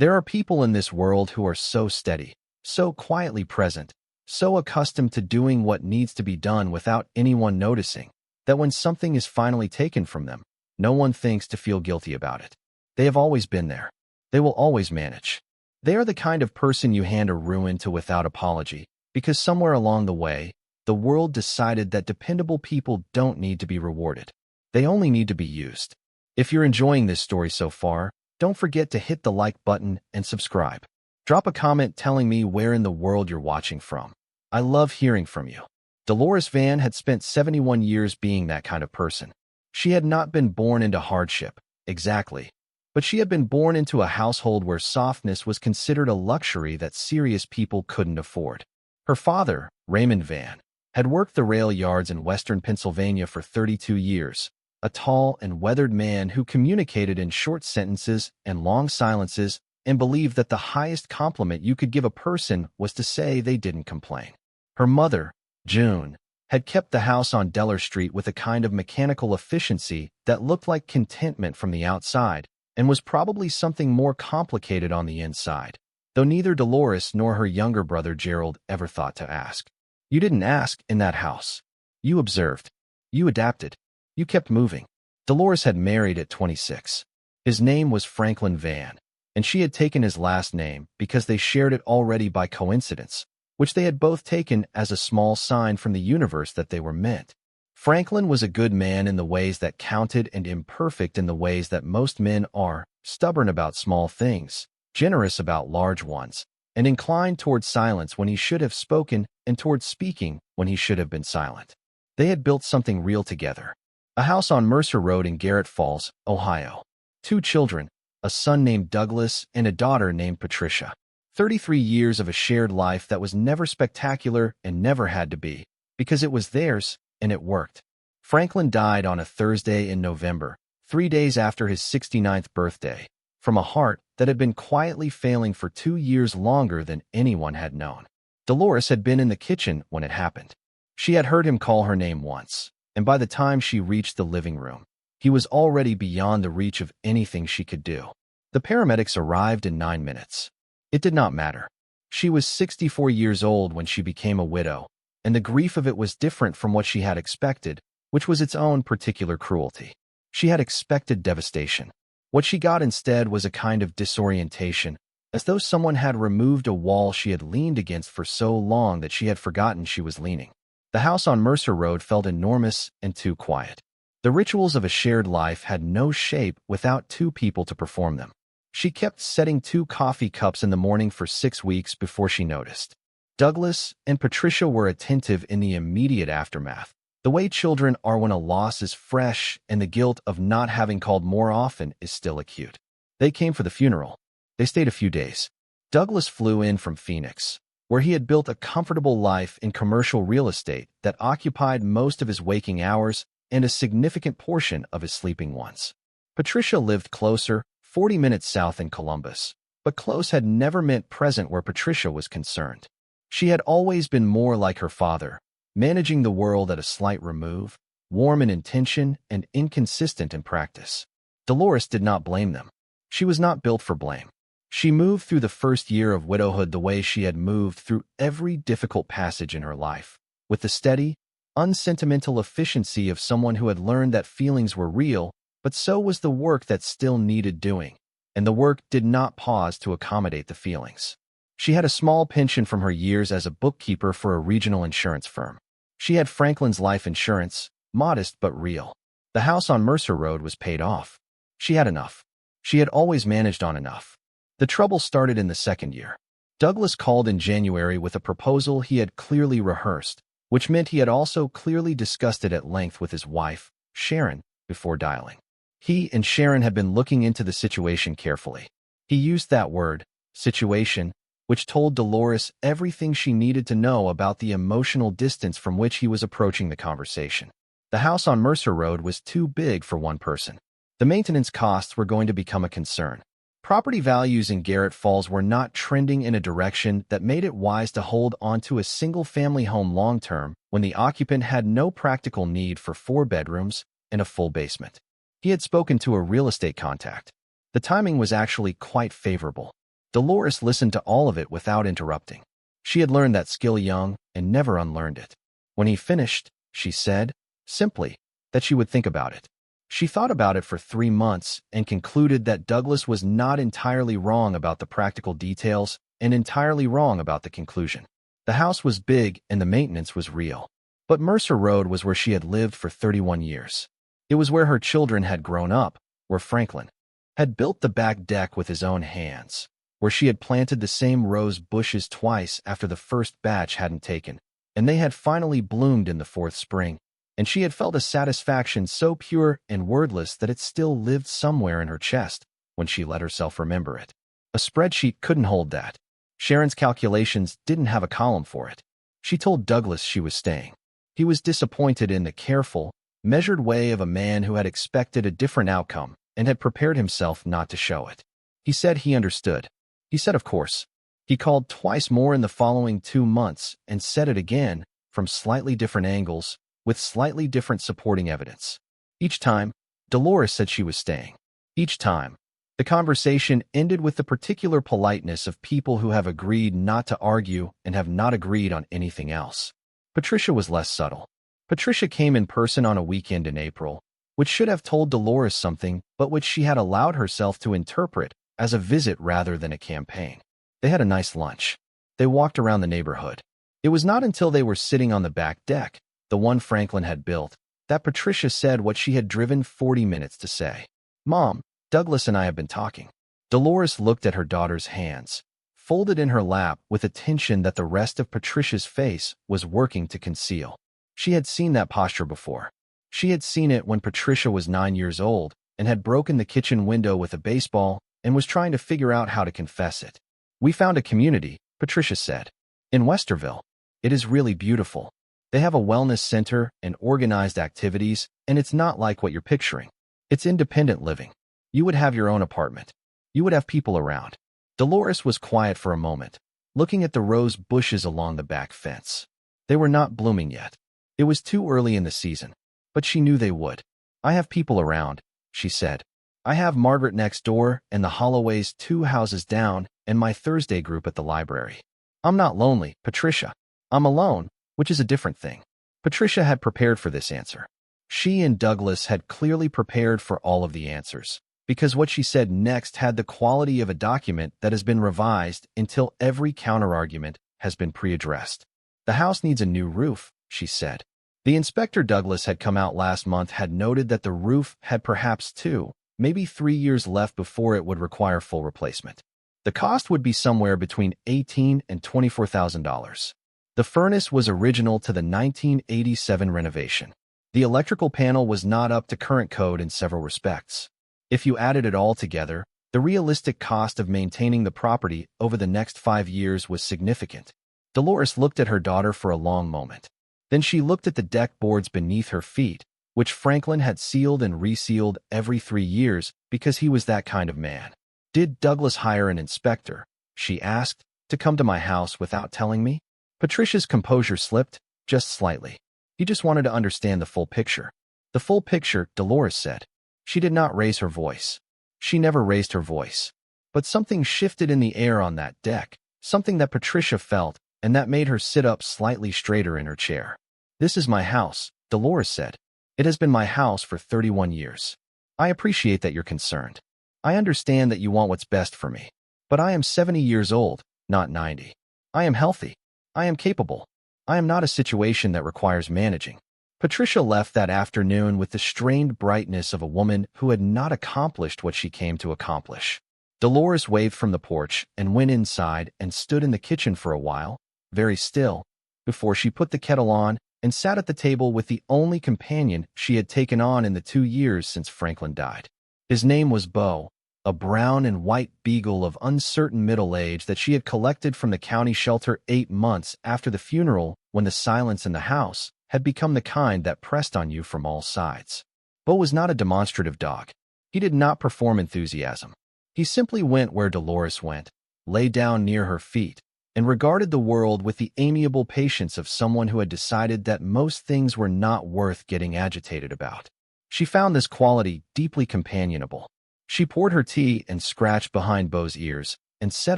There are people in this world who are so steady, so quietly present, so accustomed to doing what needs to be done without anyone noticing, that when something is finally taken from them, no one thinks to feel guilty about it. They have always been there. They will always manage. They are the kind of person you hand a ruin to without apology, because somewhere along the way, the world decided that dependable people don't need to be rewarded. They only need to be used. If you're enjoying this story so far, don't forget to hit the like button and subscribe. Drop a comment telling me where in the world you're watching from. I love hearing from you. Dolores Vann had spent 71 years being that kind of person. She had not been born into hardship, exactly, but she had been born into a household where softness was considered a luxury that serious people couldn't afford. Her father, Raymond Vann, had worked the rail yards in western Pennsylvania for 32 years, a tall and weathered man who communicated in short sentences and long silences and believed that the highest compliment you could give a person was to say they didn't complain. Her mother, June, had kept the house on Deller Street with a kind of mechanical efficiency that looked like contentment from the outside and was probably something more complicated on the inside, though neither Dolores nor her younger brother Gerald ever thought to ask. You didn't ask in that house. You observed. You adapted. You kept moving. Dolores had married at 26. His name was Franklin Vann, and she had taken his last name because they shared it already by coincidence, which they had both taken as a small sign from the universe that they were meant. Franklin was a good man in the ways that counted and imperfect in the ways that most men are, stubborn about small things, generous about large ones, and inclined toward silence when he should have spoken and toward speaking when he should have been silent. They had built something real together. A house on Mercer Road in Garrett Falls, Ohio. 2 children, a son named Douglas and a daughter named Patricia. 33 years of a shared life that was never spectacular and never had to be, because it was theirs and it worked. Franklin died on a Thursday in November, 3 days after his 69th birthday, from a heart that had been quietly failing for 2 years longer than anyone had known. Dolores had been in the kitchen when it happened. She had heard him call her name once, and by the time she reached the living room, he was already beyond the reach of anything she could do. The paramedics arrived in 9 minutes. It did not matter. She was 64 years old when she became a widow, and the grief of it was different from what she had expected, which was its own particular cruelty. She had expected devastation. What she got instead was a kind of disorientation, as though someone had removed a wall she had leaned against for so long that she had forgotten she was leaning. The house on Mercer Road felt enormous and too quiet. The rituals of a shared life had no shape without 2 people to perform them. She kept setting 2 coffee cups in the morning for 6 weeks before she noticed. Douglas and Patricia were attentive in the immediate aftermath, the way children are when a loss is fresh and the guilt of not having called more often is still acute. They came for the funeral. They stayed a few days. Douglas flew in from Phoenix, where he had built a comfortable life in commercial real estate that occupied most of his waking hours and a significant portion of his sleeping ones. Patricia lived closer, 40 minutes south in Columbus, but close had never meant present where Patricia was concerned. She had always been more like her father, managing the world at a slight remove, warm in intention and inconsistent in practice. Dolores did not blame them. She was not built for blame. She moved through the first year of widowhood the way she had moved through every difficult passage in her life, with the steady, unsentimental efficiency of someone who had learned that feelings were real, but so was the work that still needed doing, and the work did not pause to accommodate the feelings. She had a small pension from her years as a bookkeeper for a regional insurance firm. She had Franklin's life insurance, modest but real. The house on Mercer Road was paid off. She had enough. She had always managed on enough. The trouble started in the second year. Douglas called in January with a proposal he had clearly rehearsed, which meant he had also clearly discussed it at length with his wife, Sharon, before dialing. He and Sharon had been looking into the situation carefully. He used that word, situation, which told Dolores everything she needed to know about the emotional distance from which he was approaching the conversation. The house on Mercer Road was too big for one person. The maintenance costs were going to become a concern. Property values in Garrett Falls were not trending in a direction that made it wise to hold onto a single-family home long-term when the occupant had no practical need for 4 bedrooms and a full basement. He had spoken to a real estate contact. The timing was actually quite favorable. Dolores listened to all of it without interrupting. She had learned that skill young and never unlearned it. When he finished, she said, simply, that she would think about it. She thought about it for 3 months and concluded that Douglas was not entirely wrong about the practical details and entirely wrong about the conclusion. The house was big and the maintenance was real. But Mercer Road was where she had lived for 31 years. It was where her children had grown up, where Franklin had built the back deck with his own hands, where she had planted the same rose bushes twice after the first batch hadn't taken, and they had finally bloomed in the 4th spring, and she had felt a satisfaction so pure and wordless that it still lived somewhere in her chest when she let herself remember it. A spreadsheet couldn't hold that. Sharon's calculations didn't have a column for it. She told Douglas she was staying. He was disappointed in the careful, measured way of a man who had expected a different outcome and had prepared himself not to show it. He said he understood. He said of course. He called twice more in the following 2 months and said it again, from slightly different angles, with slightly different supporting evidence. Each time, Dolores said she was staying. Each time, the conversation ended with the particular politeness of people who have agreed not to argue and have not agreed on anything else. Patricia was less subtle. Patricia came in person on a weekend in April, which should have told Dolores something, but which she had allowed herself to interpret as a visit rather than a campaign. They had a nice lunch. They walked around the neighborhood. It was not until they were sitting on the back deck, the one Franklin had built, that Patricia said what she had driven 40 minutes to say. "Mom, Douglas and I have been talking." Dolores looked at her daughter's hands, folded in her lap with a tension that the rest of Patricia's face was working to conceal. She had seen that posture before. She had seen it when Patricia was 9 years old and had broken the kitchen window with a baseball and was trying to figure out how to confess it. "We found a community," Patricia said, "in Westerville. It is really beautiful. They have a wellness center and organized activities, and it's not like what you're picturing. It's independent living. You would have your own apartment. You would have people around." Dolores was quiet for a moment, looking at the rose bushes along the back fence. They were not blooming yet. It was too early in the season, but she knew they would. "I have people around," she said. "I have Margaret next door and the Holloways 2 houses down and my Thursday group at the library. I'm not lonely, Patricia. I'm alone, which is a different thing." Patricia had prepared for this answer. She and Douglas had clearly prepared for all of the answers, because what she said next had the quality of a document that has been revised until every counterargument has been pre-addressed. "The house needs a new roof," she said. The inspector Douglas had come out last month had noted that the roof had perhaps 2, maybe 3 years left before it would require full replacement. The cost would be somewhere between $18,000 and $24,000. The furnace was original to the 1987 renovation. The electrical panel was not up to current code in several respects. If you added it all together, the realistic cost of maintaining the property over the next 5 years was significant. Dolores looked at her daughter for a long moment. Then she looked at the deck boards beneath her feet, which Franklin had sealed and resealed every 3 years because he was that kind of man. "Did Douglas hire an inspector," she asked, "to come to my house without telling me?" Patricia's composure slipped, just slightly. "He just wanted to understand the full picture." "The full picture," Dolores said. She did not raise her voice. She never raised her voice. But something shifted in the air on that deck, something that Patricia felt, and that made her sit up slightly straighter in her chair. "This is my house," Dolores said. "It has been my house for 31 years. I appreciate that you're concerned. I understand that you want what's best for me. But I am 70 years old, not 90. I am healthy. I am capable. I am not a situation that requires managing." Patricia left that afternoon with the strained brightness of a woman who had not accomplished what she came to accomplish. Dolores waved from the porch and went inside and stood in the kitchen for a while, very still, before she put the kettle on and sat at the table with the only companion she had taken on in the 2 years since Franklin died. His name was Beau, a brown and white beagle of uncertain middle age that she had collected from the county shelter 8 months after the funeral, when the silence in the house had become the kind that pressed on you from all sides. Beau was not a demonstrative dog. He did not perform enthusiasm. He simply went where Dolores went, lay down near her feet, and regarded the world with the amiable patience of someone who had decided that most things were not worth getting agitated about. She found this quality deeply companionable. She poured her tea and scratched behind Beau's ears, and said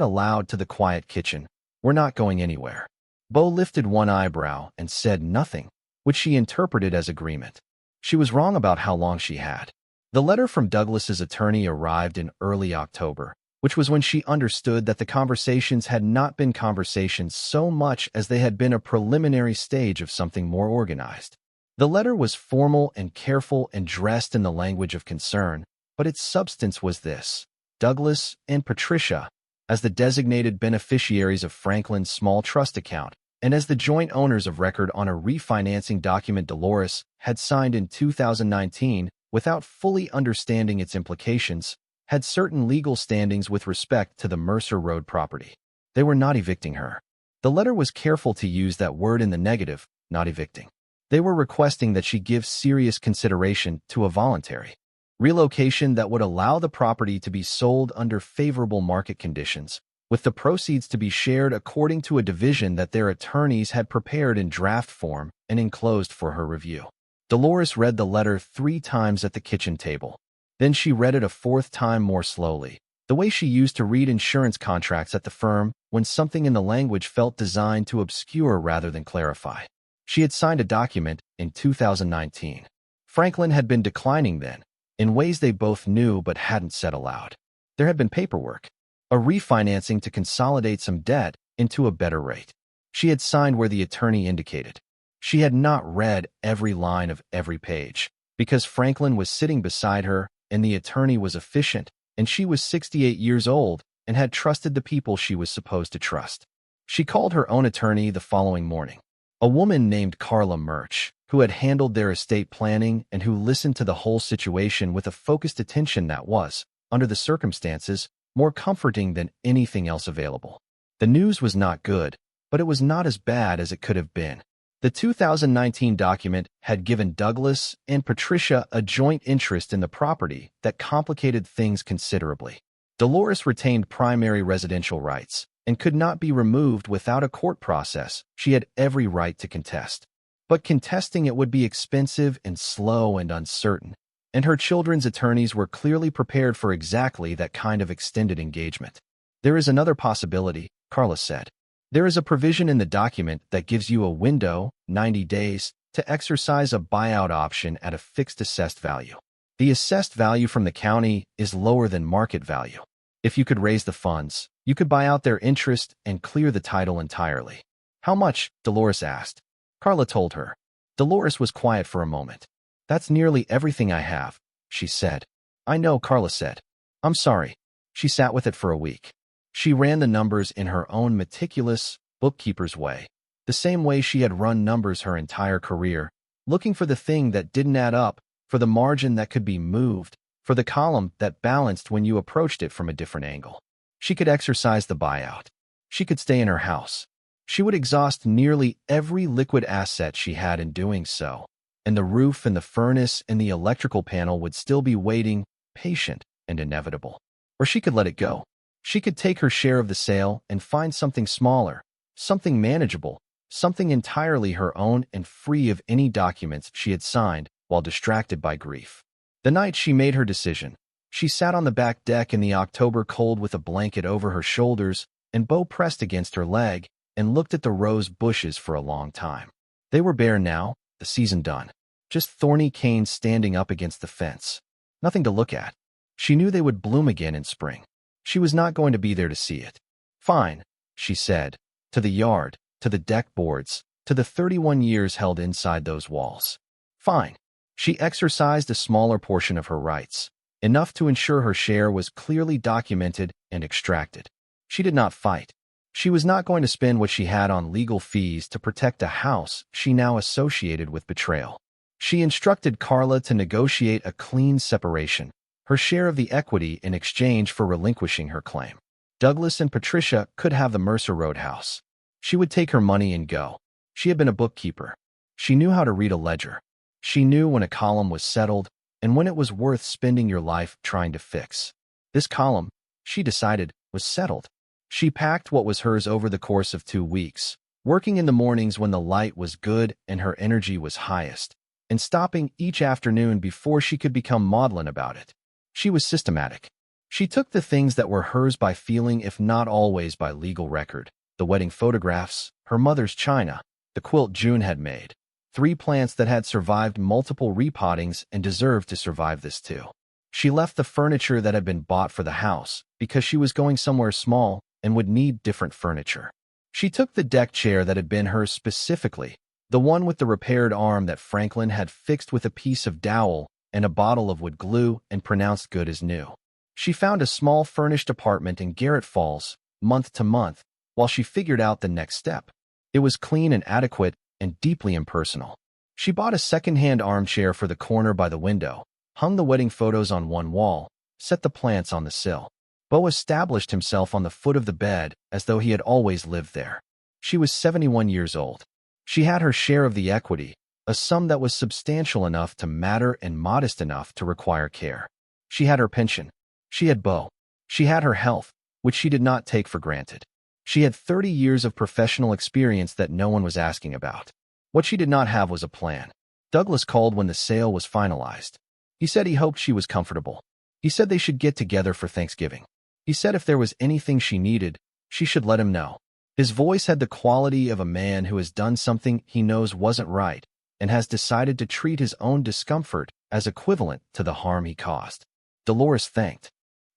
aloud to the quiet kitchen, "We're not going anywhere." Bo lifted one eyebrow and said nothing, which she interpreted as agreement. She was wrong about how long she had. The letter from Douglas's attorney arrived in early October, which was when she understood that the conversations had not been conversations so much as they had been a preliminary stage of something more organized. The letter was formal and careful and dressed in the language of concern, but its substance was this: Douglas and Patricia, as the designated beneficiaries of Franklin's small trust account, and as the joint owners of record on a refinancing document Dolores had signed in 2019 without fully understanding its implications, had certain legal standings with respect to the Mercer Road property. They were not evicting her. The letter was careful to use that word in the negative, not evicting. They were requesting that she give serious consideration to a voluntary relocation that would allow the property to be sold under favorable market conditions, with the proceeds to be shared according to a division that their attorneys had prepared in draft form and enclosed for her review. Dolores read the letter 3 times at the kitchen table. Then she read it a 4th time more slowly, the way she used to read insurance contracts at the firm when something in the language felt designed to obscure rather than clarify. She had signed a document in 2019. Franklin had been declining then, in ways they both knew but hadn't said aloud. There had been paperwork, a refinancing to consolidate some debt into a better rate. She had signed where the attorney indicated. She had not read every line of every page, because Franklin was sitting beside her and the attorney was efficient, and she was 68 years old and had trusted the people she was supposed to trust. She called her own attorney the following morning, a woman named Carla Murch, who had handled their estate planning and who listened to the whole situation with a focused attention that was, under the circumstances, more comforting than anything else available. The news was not good, but it was not as bad as it could have been. The 2019 document had given Douglas and Patricia a joint interest in the property that complicated things considerably. Dolores retained primary residential rights and could not be removed without a court process she had every right to contest. But contesting it would be expensive and slow and uncertain, and her children's attorneys were clearly prepared for exactly that kind of extended engagement. "There is another possibility," Carla said. "There is a provision in the document that gives you a window, 90 days, to exercise a buyout option at a fixed assessed value. The assessed value from the county is lower than market value. If you could raise the funds, you could buy out their interest and clear the title entirely." "How much?" Dolores asked. Carla told her. Dolores was quiet for a moment. "That's nearly everything I have," she said. "I know," Carla said. "I'm sorry." She sat with it for a week. She ran the numbers in her own meticulous, bookkeeper's way, the same way she had run numbers her entire career, looking for the thing that didn't add up, for the margin that could be moved, for the column that balanced when you approached it from a different angle. She could exercise the buyout. She could stay in her house. She would exhaust nearly every liquid asset she had in doing so, and the roof and the furnace and the electrical panel would still be waiting, patient and inevitable. Or she could let it go. She could take her share of the sale and find something smaller, something manageable, something entirely her own and free of any documents she had signed while distracted by grief. The night she made her decision, she sat on the back deck in the October cold with a blanket over her shoulders and Bo pressed against her leg and looked at the rose bushes for a long time. They were bare now, the season done. Just thorny canes standing up against the fence. Nothing to look at. She knew they would bloom again in spring. She was not going to be there to see it. "Fine," she said, to the yard, to the deck boards, to the 31 years held inside those walls. "Fine." She exercised a smaller portion of her rights, enough to ensure her share was clearly documented and extracted. She did not fight. She was not going to spend what she had on legal fees to protect a house she now associated with betrayal. She instructed Carla to negotiate a clean separation, her share of the equity in exchange for relinquishing her claim. Douglas and Patricia could have the Mercer Road house. She would take her money and go. She had been a bookkeeper. She knew how to read a ledger. She knew when a column was settled and when it was worth spending your life trying to fix. This column, she decided, was settled. She packed what was hers over the course of 2 weeks, working in the mornings when the light was good and her energy was highest, and stopping each afternoon before she could become maudlin about it. She was systematic. She took the things that were hers by feeling, if not always by legal record: the wedding photographs, her mother's china, the quilt June had made, 3 plants that had survived multiple repottings and deserved to survive this too. She left the furniture that had been bought for the house because she was going somewhere small and would need different furniture. She took the deck chair that had been hers specifically, the one with the repaired arm that Franklin had fixed with a piece of dowel and a bottle of wood glue and pronounced good as new. She found a small furnished apartment in Garrett Falls, month to month, while she figured out the next step. It was clean and adequate and deeply impersonal. She bought a second-hand armchair for the corner by the window, hung the wedding photos on one wall, set the plants on the sill. Beau established himself on the foot of the bed as though he had always lived there. She was 71 years old. She had her share of the equity, a sum that was substantial enough to matter and modest enough to require care. She had her pension. She had Beau. She had her health, which she did not take for granted. She had 30 years of professional experience that no one was asking about. What she did not have was a plan. Douglas called when the sale was finalized. He said he hoped she was comfortable. He said they should get together for Thanksgiving. He said if there was anything she needed, she should let him know. His voice had the quality of a man who has done something he knows wasn't right and has decided to treat his own discomfort as equivalent to the harm he caused. Dolores thanked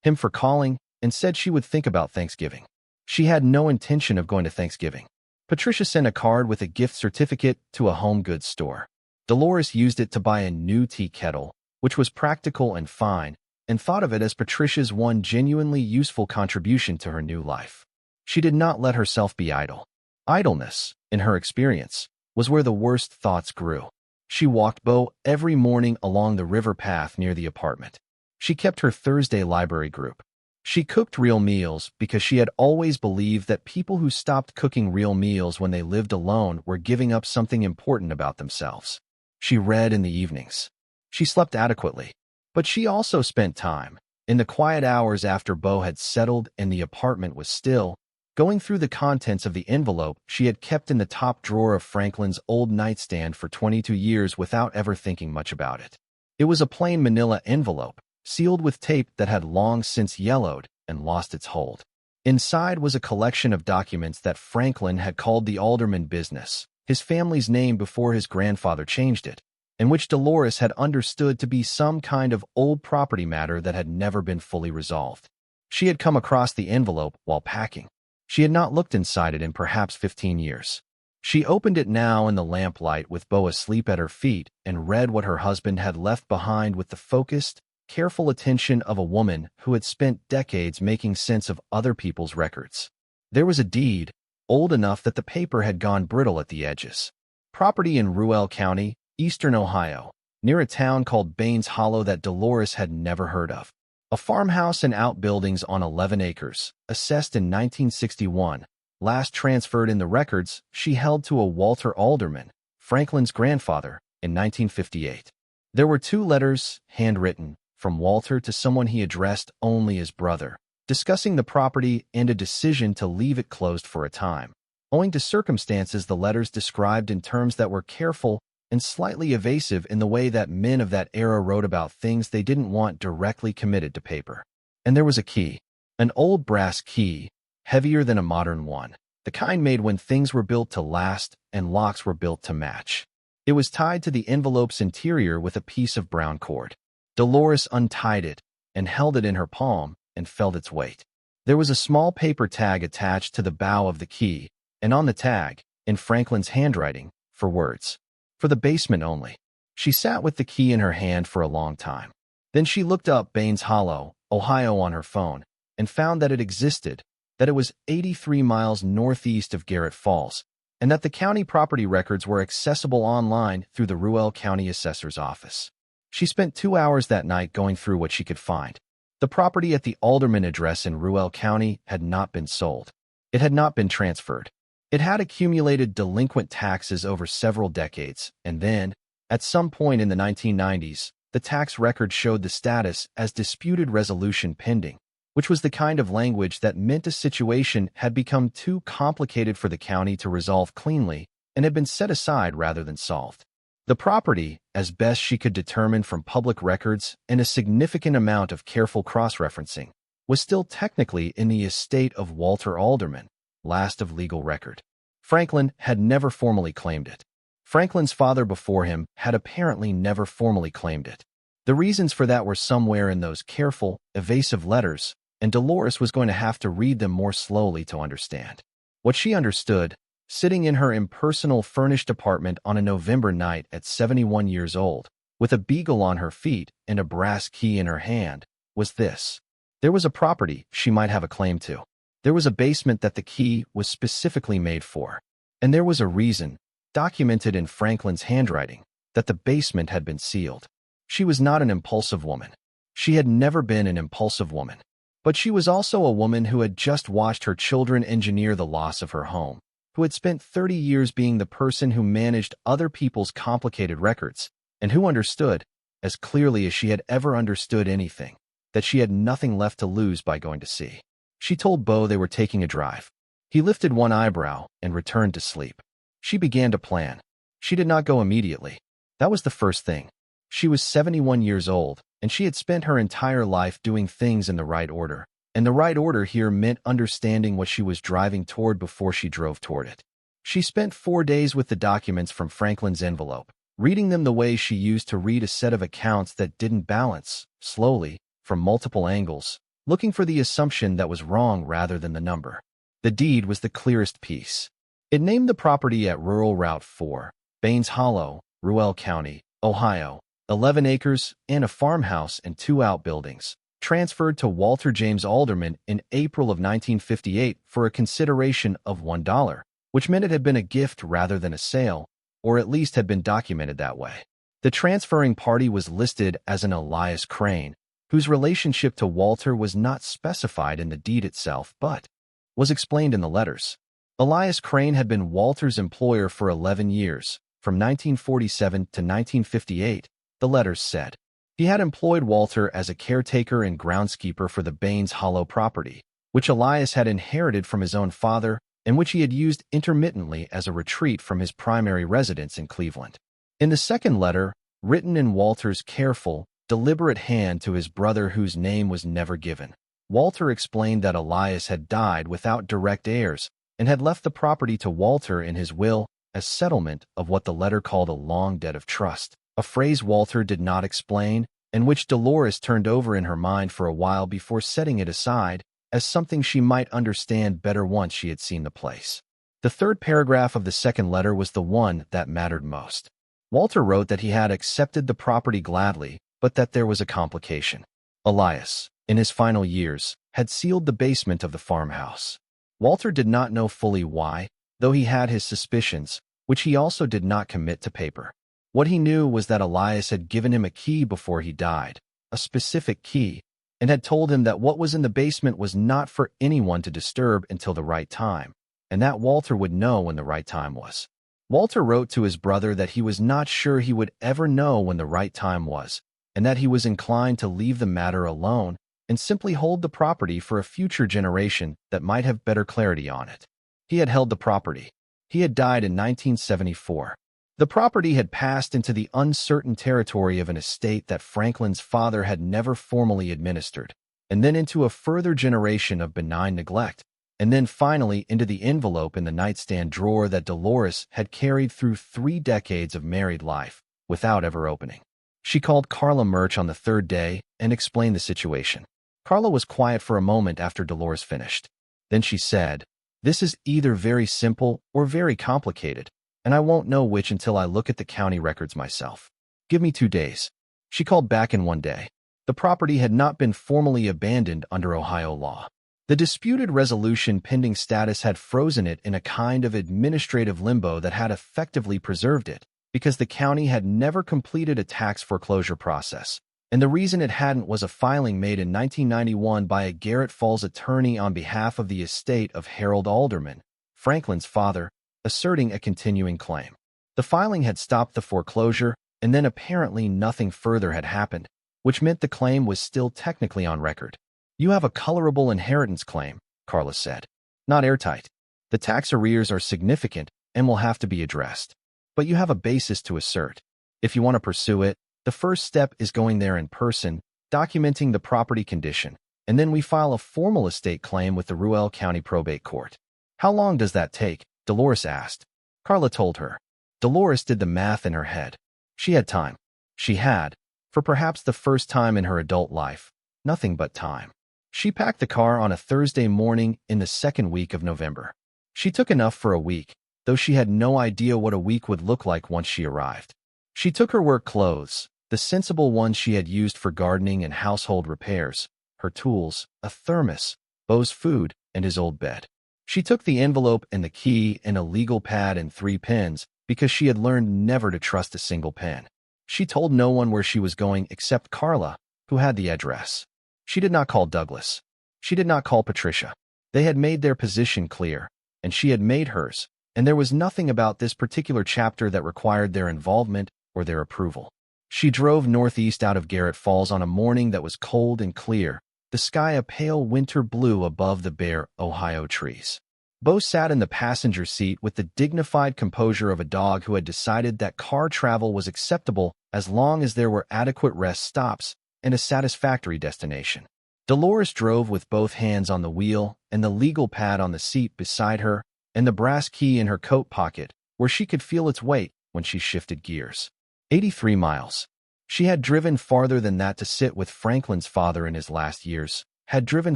him for calling and said she would think about Thanksgiving. She had no intention of going to Thanksgiving. Patricia sent a card with a gift certificate to a home goods store. Dolores used it to buy a new tea kettle, which was practical and fine, and thought of it as Patricia's one genuinely useful contribution to her new life. She did not let herself be idle. Idleness, in her experience, was where the worst thoughts grew. She walked Beau every morning along the river path near the apartment. She kept her Thursday library group. She cooked real meals because she had always believed that people who stopped cooking real meals when they lived alone were giving up something important about themselves. She read in the evenings. She slept adequately. But she also spent time, in the quiet hours after Beau had settled and the apartment was still, going through the contents of the envelope she had kept in the top drawer of Franklin's old nightstand for 22 years without ever thinking much about it. It was a plain manila envelope, sealed with tape that had long since yellowed and lost its hold. Inside was a collection of documents that Franklin had called the Alderman business, his family's name before his grandfather changed it, and which Dolores had understood to be some kind of old property matter that had never been fully resolved. She had come across the envelope while packing. She had not looked inside it in perhaps 15 years. She opened it now in the lamplight with Beau asleep at her feet and read what her husband had left behind with the focused, careful attention of a woman who had spent decades making sense of other people's records. There was a deed, old enough that the paper had gone brittle at the edges. Property in Ruel County, eastern Ohio, near a town called Baines Hollow that Dolores had never heard of. A farmhouse and outbuildings on 11 acres, assessed in 1961, last transferred in the records she held to a Walter Alderman, Franklin's grandfather, in 1958. There were 2 letters, handwritten, from Walter to someone he addressed only as brother, discussing the property and a decision to leave it closed for a time. Owing to circumstances, the letters described in terms that were careful and slightly evasive in the way that men of that era wrote about things they didn't want directly committed to paper. And there was a key, an old brass key, heavier than a modern one, the kind made when things were built to last and locks were built to match. It was tied to the envelope's interior with a piece of brown cord. Dolores untied it and held it in her palm and felt its weight. There was a small paper tag attached to the bow of the key, and on the tag, in Franklin's handwriting, for words. For the basement only. She sat with the key in her hand for a long time. Then she looked up Baines Hollow, Ohio on her phone, and found that it existed, that it was 83 miles northeast of Garrett Falls, and that the county property records were accessible online through the Ruel County Assessor's Office. She spent 2 hours that night going through what she could find. The property at the Alderman address in Ruel County had not been sold. It had not been transferred. It had accumulated delinquent taxes over several decades, and then, at some point in the 1990s, the tax record showed the status as disputed resolution pending, which was the kind of language that meant a situation had become too complicated for the county to resolve cleanly and had been set aside rather than solved. The property, as best she could determine from public records and a significant amount of careful cross-referencing, was still technically in the estate of Walter Alderman, last of legal record. Franklin had never formally claimed it. Franklin's father before him had apparently never formally claimed it. The reasons for that were somewhere in those careful, evasive letters, and Dolores was going to have to read them more slowly to understand. What she understood, sitting in her impersonal furnished apartment on a November night at 71 years old, with a beagle on her feet and a brass key in her hand, was this. There was a property she might have a claim to. There was a basement that the key was specifically made for. And there was a reason, documented in Franklin's handwriting, that the basement had been sealed. She was not an impulsive woman. She had never been an impulsive woman. But she was also a woman who had just watched her children engineer the loss of her home, who had spent 30 years being the person who managed other people's complicated records, and who understood, as clearly as she had ever understood anything, that she had nothing left to lose by going to sea. She told Beau they were taking a drive. He lifted one eyebrow and returned to sleep. She began to plan. She did not go immediately. That was the first thing. She was 71 years old, and she had spent her entire life doing things in the right order. And the right order here meant understanding what she was driving toward before she drove toward it. She spent 4 days with the documents from Franklin's envelope, reading them the way she used to read a set of accounts that didn't balance, slowly, from multiple angles, looking for the assumption that was wrong rather than the number. The deed was the clearest piece. It named the property at Rural Route 4, Baines Hollow, Ruel County, Ohio, 11 acres and a farmhouse and 2 outbuildings, transferred to Walter James Alderman in April of 1958 for a consideration of $1, which meant it had been a gift rather than a sale, or at least had been documented that way. The transferring party was listed as an Elias Crane, whose relationship to Walter was not specified in the deed itself but was explained in the letters. Elias Crane had been Walter's employer for 11 years, from 1947 to 1958, the letters said. He had employed Walter as a caretaker and groundskeeper for the Baines Hollow property, which Elias had inherited from his own father and which he had used intermittently as a retreat from his primary residence in Cleveland. In the second letter, written in Walter's careful, deliberate hand to his brother whose name was never given, Walter explained that Elias had died without direct heirs and had left the property to Walter in his will as settlement of what the letter called a long debt of trust, a phrase Walter did not explain and which Dolores turned over in her mind for a while before setting it aside as something she might understand better once she had seen the place. The third paragraph of the second letter was the one that mattered most. Walter wrote that he had accepted the property gladly, but that there was a complication. Elias, in his final years, had sealed the basement of the farmhouse. Walter did not know fully why, though he had his suspicions, which he also did not commit to paper. What he knew was that Elias had given him a key before he died, a specific key, and had told him that what was in the basement was not for anyone to disturb until the right time, and that Walter would know when the right time was. Walter wrote to his brother that he was not sure he would ever know when the right time was, and that he was inclined to leave the matter alone and simply hold the property for a future generation that might have better clarity on it. He had held the property. He had died in 1974. The property had passed into the uncertain territory of an estate that Franklin's father had never formally administered, and then into a further generation of benign neglect, and then finally into the envelope in the nightstand drawer that Dolores had carried through 3 decades of married life without ever opening. She called Carla Murch on the third day and explained the situation. Carla was quiet for a moment after Dolores finished. Then she said, "This is either very simple or very complicated, and I won't know which until I look at the county records myself. Give me 2 days." She called back in 1 day. The property had not been formally abandoned under Ohio law. The disputed resolution pending status had frozen it in a kind of administrative limbo that had effectively preserved it, because the county had never completed a tax foreclosure process, and the reason it hadn't was a filing made in 1991 by a Garrett Falls attorney on behalf of the estate of Harold Alderman, Franklin's father, asserting a continuing claim. The filing had stopped the foreclosure, and then apparently nothing further had happened, which meant the claim was still technically on record. "You have a colorable inheritance claim," Carla said. "Not airtight. The tax arrears are significant and will have to be addressed. But you have a basis to assert. If you want to pursue it, the first step is going there in person, documenting the property condition, and then we file a formal estate claim with the Ruel County Probate Court. How long does that take? Dolores asked. Carla told her. Dolores did the math in her head. She had time. She had, for perhaps the first time in her adult life, nothing but time. She packed the car on a Thursday morning in the second week of November. She took enough for a week, though she had no idea what a week would look like once she arrived. She took her work clothes, the sensible ones she had used for gardening and household repairs, her tools, a thermos, Beau's food, and his old bed. She took the envelope and the key and a legal pad and 3 pens because she had learned never to trust a single pen. She told no one where she was going except Carla, who had the address. She did not call Douglas. She did not call Patricia. They had made their position clear, and she had made hers, and there was nothing about this particular chapter that required their involvement or their approval. She drove northeast out of Garrett Falls on a morning that was cold and clear, the sky a pale winter blue above the bare Ohio trees. Beau sat in the passenger seat with the dignified composure of a dog who had decided that car travel was acceptable as long as there were adequate rest stops and a satisfactory destination. Dolores drove with both hands on the wheel and the legal pad on the seat beside her and the brass key in her coat pocket where she could feel its weight when she shifted gears. 83 miles. She had driven farther than that to sit with Franklin's father in his last years, had driven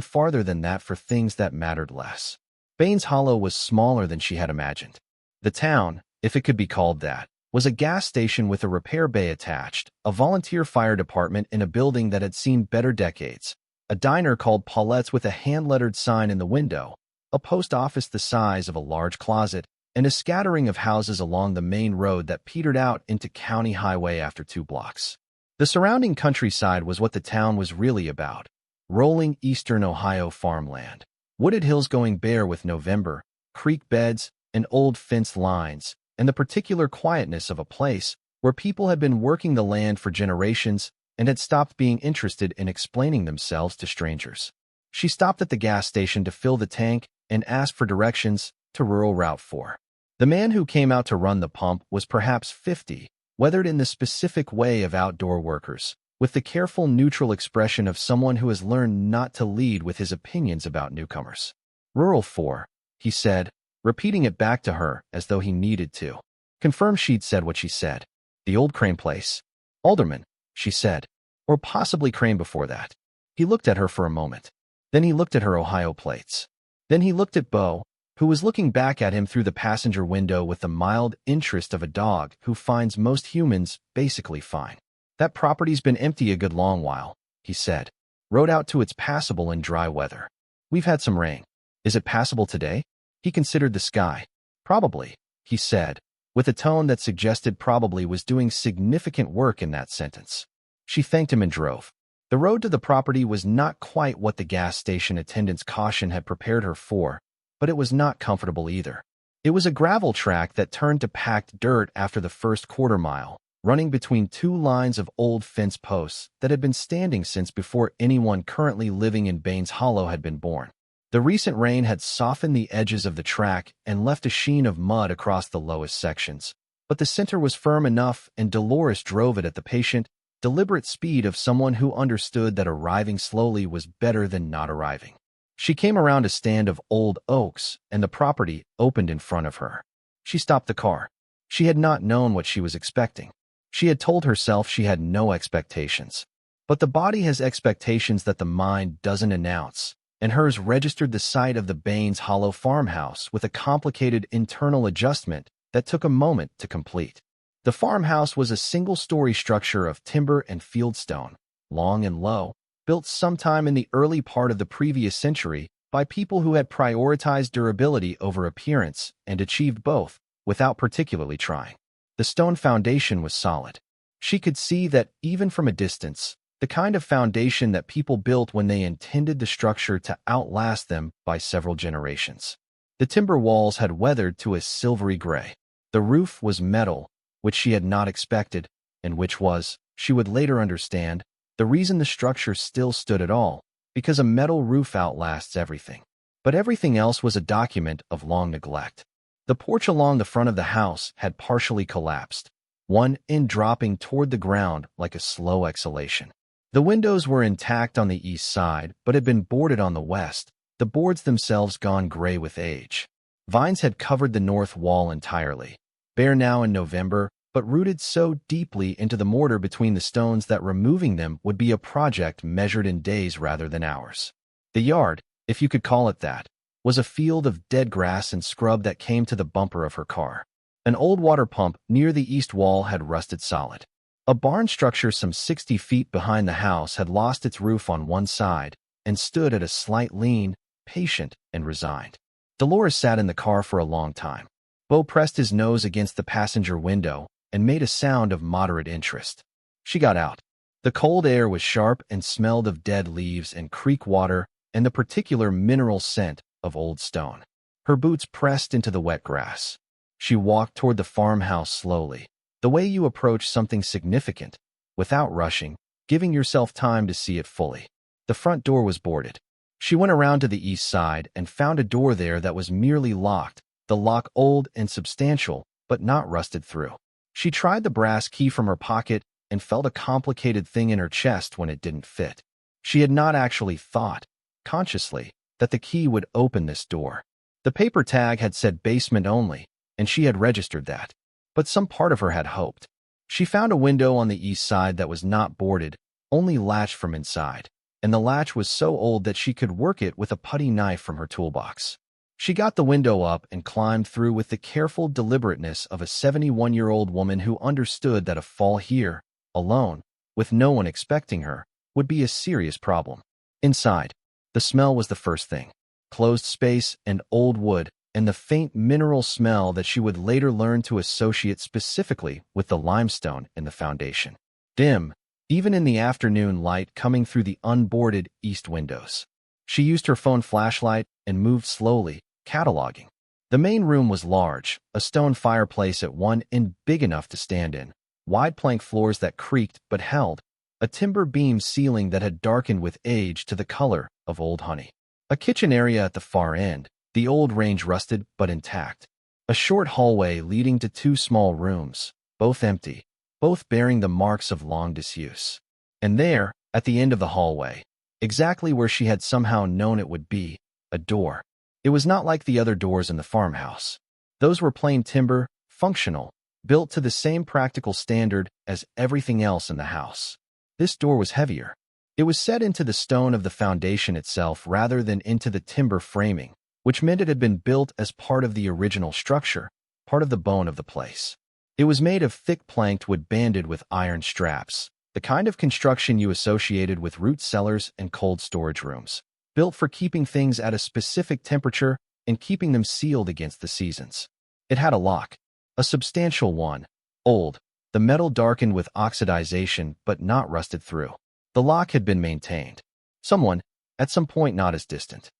farther than that for things that mattered less. Baines Hollow was smaller than she had imagined. The town, if it could be called that, was a gas station with a repair bay attached, a volunteer fire department in a building that had seen better decades, a diner called Paulette's with a hand-lettered sign in the window, a post office the size of a large closet, and a scattering of houses along the main road that petered out into County Highway after 2 blocks. The surrounding countryside was what the town was really about, rolling eastern Ohio farmland. Wooded hills going bare with November, creek beds, and old fence lines, and the particular quietness of a place where people had been working the land for generations and had stopped being interested in explaining themselves to strangers. She stopped at the gas station to fill the tank and asked for directions to rural Route 4. The man who came out to run the pump was perhaps 50, weathered in the specific way of outdoor workers, with the careful neutral expression of someone who has learned not to lead with his opinions about newcomers. Rural 4, he said, repeating it back to her as though he needed to. Confirm she'd said what she said. The old Crane place. Alderman, she said. Or possibly Crane before that. He looked at her for a moment. Then he looked at her Ohio plates. Then he looked at Beau, who was looking back at him through the passenger window with the mild interest of a dog who finds most humans basically fine. That property's been empty a good long while, he said. Rode out to it's passable in dry weather. We've had some rain. Is it passable today? He considered the sky. Probably, he said, with a tone that suggested probably was doing significant work in that sentence. She thanked him and drove. The road to the property was not quite what the gas station attendant's caution had prepared her for, but it was not comfortable either. It was a gravel track that turned to packed dirt after the first quarter mile, running between 2 lines of old fence posts that had been standing since before anyone currently living in Baines Hollow had been born. The recent rain had softened the edges of the track and left a sheen of mud across the lowest sections, but the center was firm enough and Dolores drove it at the patient, deliberate speed of someone who understood that arriving slowly was better than not arriving. She came around a stand of old oaks, and the property opened in front of her. She stopped the car. She had not known what she was expecting. She had told herself she had no expectations. But the body has expectations that the mind doesn't announce, and hers registered the site of the Baines Hollow farmhouse with a complicated internal adjustment that took a moment to complete. The farmhouse was a single-story structure of timber and fieldstone, long and low, built sometime in the early part of the previous century by people who had prioritized durability over appearance and achieved both without particularly trying. The stone foundation was solid. She could see that, even from a distance, the kind of foundation that people built when they intended the structure to outlast them by several generations. The timber walls had weathered to a silvery gray. The roof was metal, which she had not expected, and which was, she would later understand, the reason the structure still stood at all, because a metal roof outlasts everything. But everything else was a document of long neglect. The porch along the front of the house had partially collapsed. one end dropping toward the ground like a slow exhalation. The windows were intact on the east side, but had been boarded on the west, the boards themselves gone gray with age. Vines had covered the north wall entirely, bare now in November, but rooted so deeply into the mortar between the stones that removing them would be a project measured in days rather than hours. The yard, if you could call it that, was a field of dead grass and scrub that came to the bumper of her car. An old water pump near the east wall had rusted solid. A barn structure some 60 feet behind the house had lost its roof on one side and stood at a slight lean, patient and resigned. Dolores sat in the car for a long time. Beau pressed his nose against the passenger window and made a sound of moderate interest. She got out. The cold air was sharp and smelled of dead leaves and creek water and the particular mineral scent of old stone. Her boots pressed into the wet grass. She walked toward the farmhouse slowly, the way you approach something significant, without rushing, giving yourself time to see it fully. The front door was boarded. She went around to the east side and found a door there that was merely locked, the lock old and substantial, but not rusted through. She tried the brass key from her pocket and felt a complicated thing in her chest when it didn't fit. She had not actually thought, consciously, that the key would open this door. The paper tag had said basement only, and she had registered that. But some part of her had hoped. She found a window on the east side that was not boarded, only latched from inside, and the latch was so old that she could work it with a putty knife from her toolbox. She got the window up and climbed through with the careful deliberateness of a 71-year-old woman who understood that a fall here, alone, with no one expecting her, would be a serious problem. Inside, the smell was the first thing. Closed space and old wood, and the faint mineral smell that she would later learn to associate specifically with the limestone in the foundation. Dim, even in the afternoon light coming through the unboarded east windows. She used her phone flashlight and moved slowly, cataloging. The main room was large, a stone fireplace at one end big enough to stand in, wide plank floors that creaked but held, a timber beam ceiling that had darkened with age to the color of old honey. A kitchen area at the far end, the old range rusted but intact. A short hallway leading to two small rooms, both empty, both bearing the marks of long disuse. And there, at the end of the hallway, exactly where she had somehow known it would be, a door. It was not like the other doors in the farmhouse. Those were plain timber, functional, built to the same practical standard as everything else in the house. This door was heavier. It was set into the stone of the foundation itself rather than into the timber framing, which meant it had been built as part of the original structure, part of the bone of the place. It was made of thick planked wood banded with iron straps, the kind of construction you associated with root cellars and cold storage rooms, built for keeping things at a specific temperature and keeping them sealed against the seasons. It had a lock, a substantial one, old, the metal darkened with oxidization but not rusted through. The lock had been maintained. Someone, at some point not as distant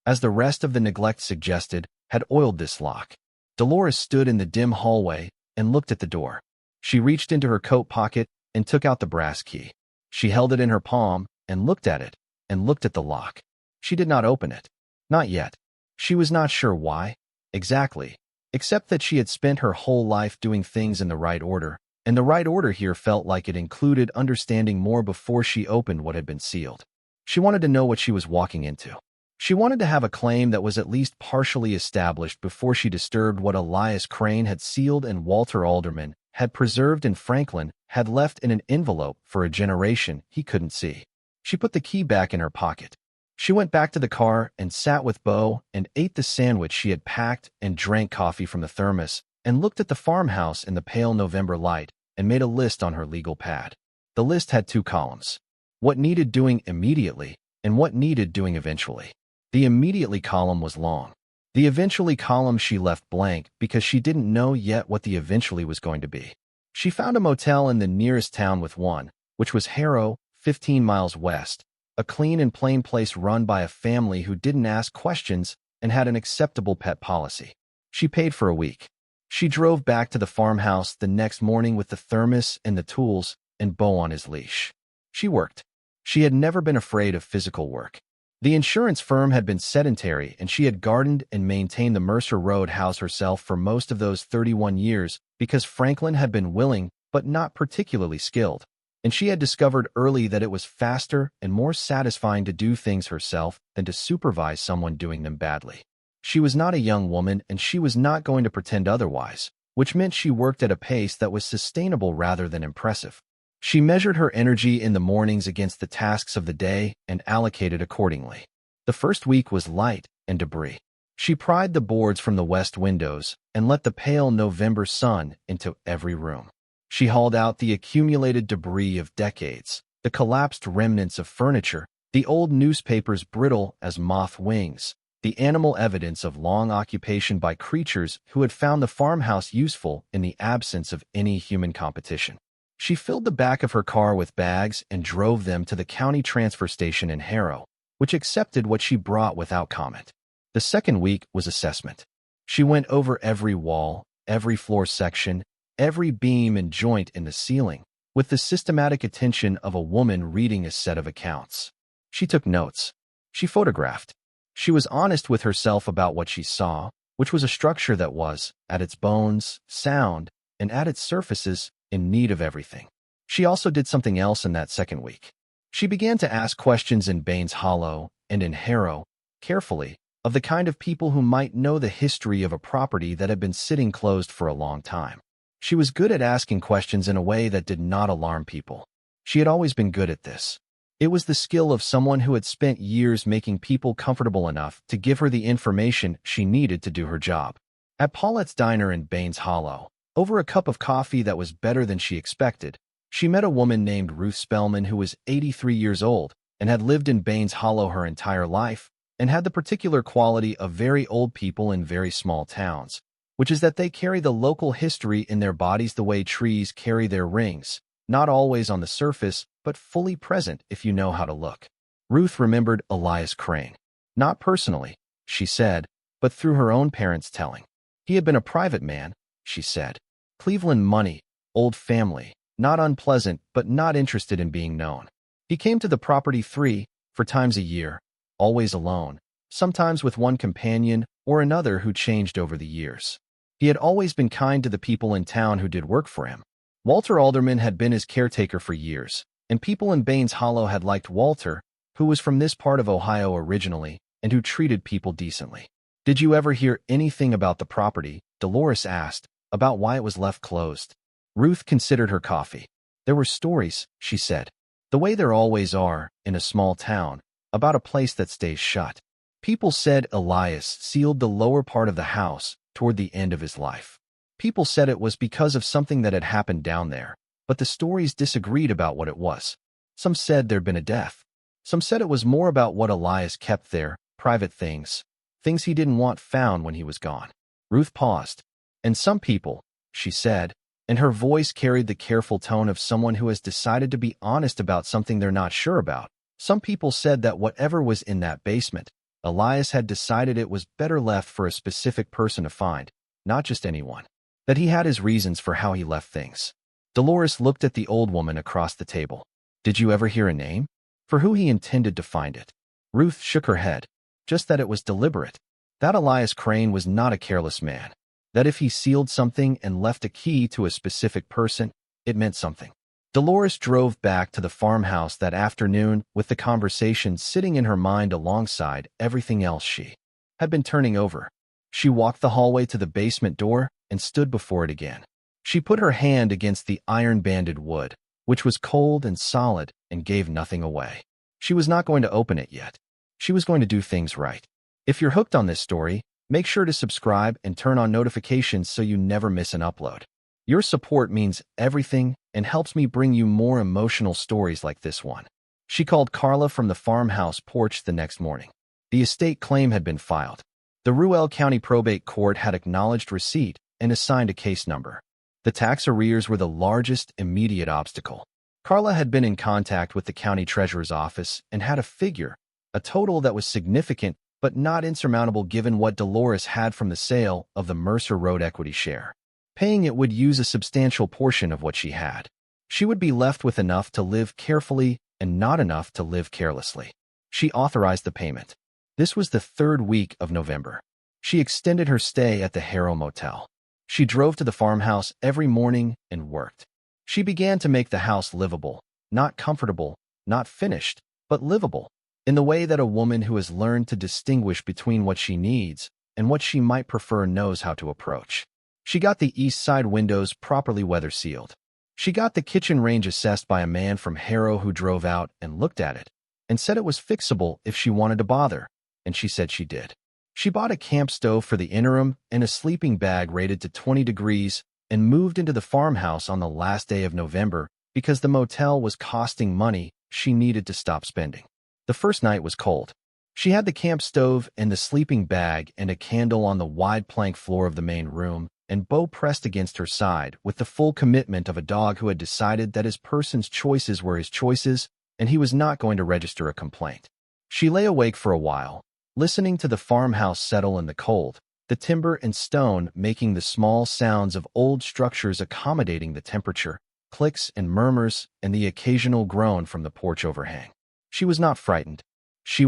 as the rest of the neglect suggested, had oiled this lock. Dolores stood in the dim hallway and looked at the door. She reached into her coat pocket and took out the brass key. She held it in her palm and looked at it and looked at the lock. She did not open it. Not yet. She was not sure why, exactly, except that she had spent her whole life doing things in the right order, and the right order here felt like it included understanding more before she opened what had been sealed. She wanted to know what she was walking into. She wanted to have a claim that was at least partially established before she disturbed what Elias Crane had sealed and Walter Alderman had preserved and Franklin had left in an envelope for a generation he couldn't see. She put the key back in her pocket. She went back to the car and sat with Beau and ate the sandwich she had packed and drank coffee from the thermos and looked at the farmhouse in the pale November light and made a list on her legal pad. The list had two columns: what needed doing immediately and what needed doing eventually. The immediately column was long. The eventually column she left blank because she didn't know yet what the eventually was going to be. She found a motel in the nearest town with one, which was Harrow, 15 miles west, a clean and plain place run by a family who didn't ask questions and had an acceptable pet policy. She paid for a week. She drove back to the farmhouse the next morning with the thermos and the tools and Beau on his leash. She worked. She had never been afraid of physical work. The insurance firm had been sedentary, and she had gardened and maintained the Mercer Road house herself for most of those 31 years because Franklin had been willing but not particularly skilled, and she had discovered early that it was faster and more satisfying to do things herself than to supervise someone doing them badly. She was not a young woman, and she was not going to pretend otherwise, which meant she worked at a pace that was sustainable rather than impressive. She measured her energy in the mornings against the tasks of the day and allocated accordingly. The first week was light and debris. She pried the boards from the west windows and let the pale November sun into every room. She hauled out the accumulated debris of decades, the collapsed remnants of furniture, the old newspapers brittle as moth wings, the animal evidence of long occupation by creatures who had found the farmhouse useful in the absence of any human competition. She filled the back of her car with bags and drove them to the county transfer station in Harrow, which accepted what she brought without comment. The second week was assessment. She went over every wall, every floor section, every beam and joint in the ceiling, with the systematic attention of a woman reading a set of accounts. She took notes. She photographed. She was honest with herself about what she saw, which was a structure that was, at its bones, sound, and at its surfaces, in need of everything. She also did something else in that second week. She began to ask questions in Baines Hollow and in Harrow, carefully, of the kind of people who might know the history of a property that had been sitting closed for a long time. She was good at asking questions in a way that did not alarm people. She had always been good at this. It was the skill of someone who had spent years making people comfortable enough to give her the information she needed to do her job. At Paulette's Diner in Baines Hollow, over a cup of coffee that was better than she expected, she met a woman named Ruth Spellman who was 83 years old and had lived in Baines Hollow her entire life and had the particular quality of very old people in very small towns, which is that they carry the local history in their bodies the way trees carry their rings, not always on the surface, but fully present if you know how to look. Ruth remembered Elias Crane. Not personally, she said, but through her own parents' telling. He had been a private man, she said. Cleveland money, old family, not unpleasant but not interested in being known. He came to the property 3, 4 times a year, always alone, sometimes with one companion or another who changed over the years. He had always been kind to the people in town who did work for him. Walter Alderman had been his caretaker for years, and people in Baines Hollow had liked Walter, who was from this part of Ohio originally and who treated people decently. Did you ever hear anything about the property? Dolores asked, about why it was left closed. Ruth considered her coffee. There were stories, she said, the way there always are, in a small town, about a place that stays shut. People said Elias sealed the lower part of the house toward the end of his life. People said it was because of something that had happened down there, but the stories disagreed about what it was. Some said there'd been a death. Some said it was more about what Elias kept there, private things, things he didn't want found when he was gone. Ruth paused. And some people, she said, and her voice carried the careful tone of someone who has decided to be honest about something they're not sure about. Some people said that whatever was in that basement, Elias had decided it was better left for a specific person to find, not just anyone. That he had his reasons for how he left things. Dolores looked at the old woman across the table. Did you ever hear a name? For who he intended to find it? Ruth shook her head. Just that it was deliberate. That Elias Crane was not a careless man. That if he sealed something and left a key to a specific person, it meant something. Dolores drove back to the farmhouse that afternoon with the conversation sitting in her mind alongside everything else she had been turning over. She walked the hallway to the basement door and stood before it again. She put her hand against the iron-banded wood, which was cold and solid and gave nothing away. She was not going to open it yet. She was going to do things right. If you're hooked on this story, make sure to subscribe and turn on notifications so you never miss an upload. Your support means everything and helps me bring you more emotional stories like this one. She called Carla from the farmhouse porch the next morning. The estate claim had been filed. The Ruelle County Probate Court had acknowledged receipt and assigned a case number. The tax arrears were the largest immediate obstacle. Carla had been in contact with the county treasurer's office and had a figure, a total that was significant but not insurmountable given what Dolores had from the sale of the Mercer Road equity share. Paying it would use a substantial portion of what she had. She would be left with enough to live carefully and not enough to live carelessly. She authorized the payment. This was the 3rd week of November. She extended her stay at the Harrow Motel. She drove to the farmhouse every morning and worked. She began to make the house livable, not comfortable, not finished, but livable, in the way that a woman who has learned to distinguish between what she needs and what she might prefer knows how to approach. She got the east side windows properly weather-sealed. She got the kitchen range assessed by a man from Harrow who drove out and looked at it and said it was fixable if she wanted to bother, and she said she did. She bought a camp stove for the interim and a sleeping bag rated to 20 degrees and moved into the farmhouse on the last day of November because the motel was costing money she needed to stop spending. The first night was cold. She had the camp stove and the sleeping bag and a candle on the wide plank floor of the main room, and Beau pressed against her side with the full commitment of a dog who had decided that his person's choices were his choices and he was not going to register a complaint. She lay awake for a while, listening to the farmhouse settle in the cold, the timber and stone making the small sounds of old structures accommodating the temperature, clicks and murmurs, and the occasional groan from the porch overhang. She was not frightened. She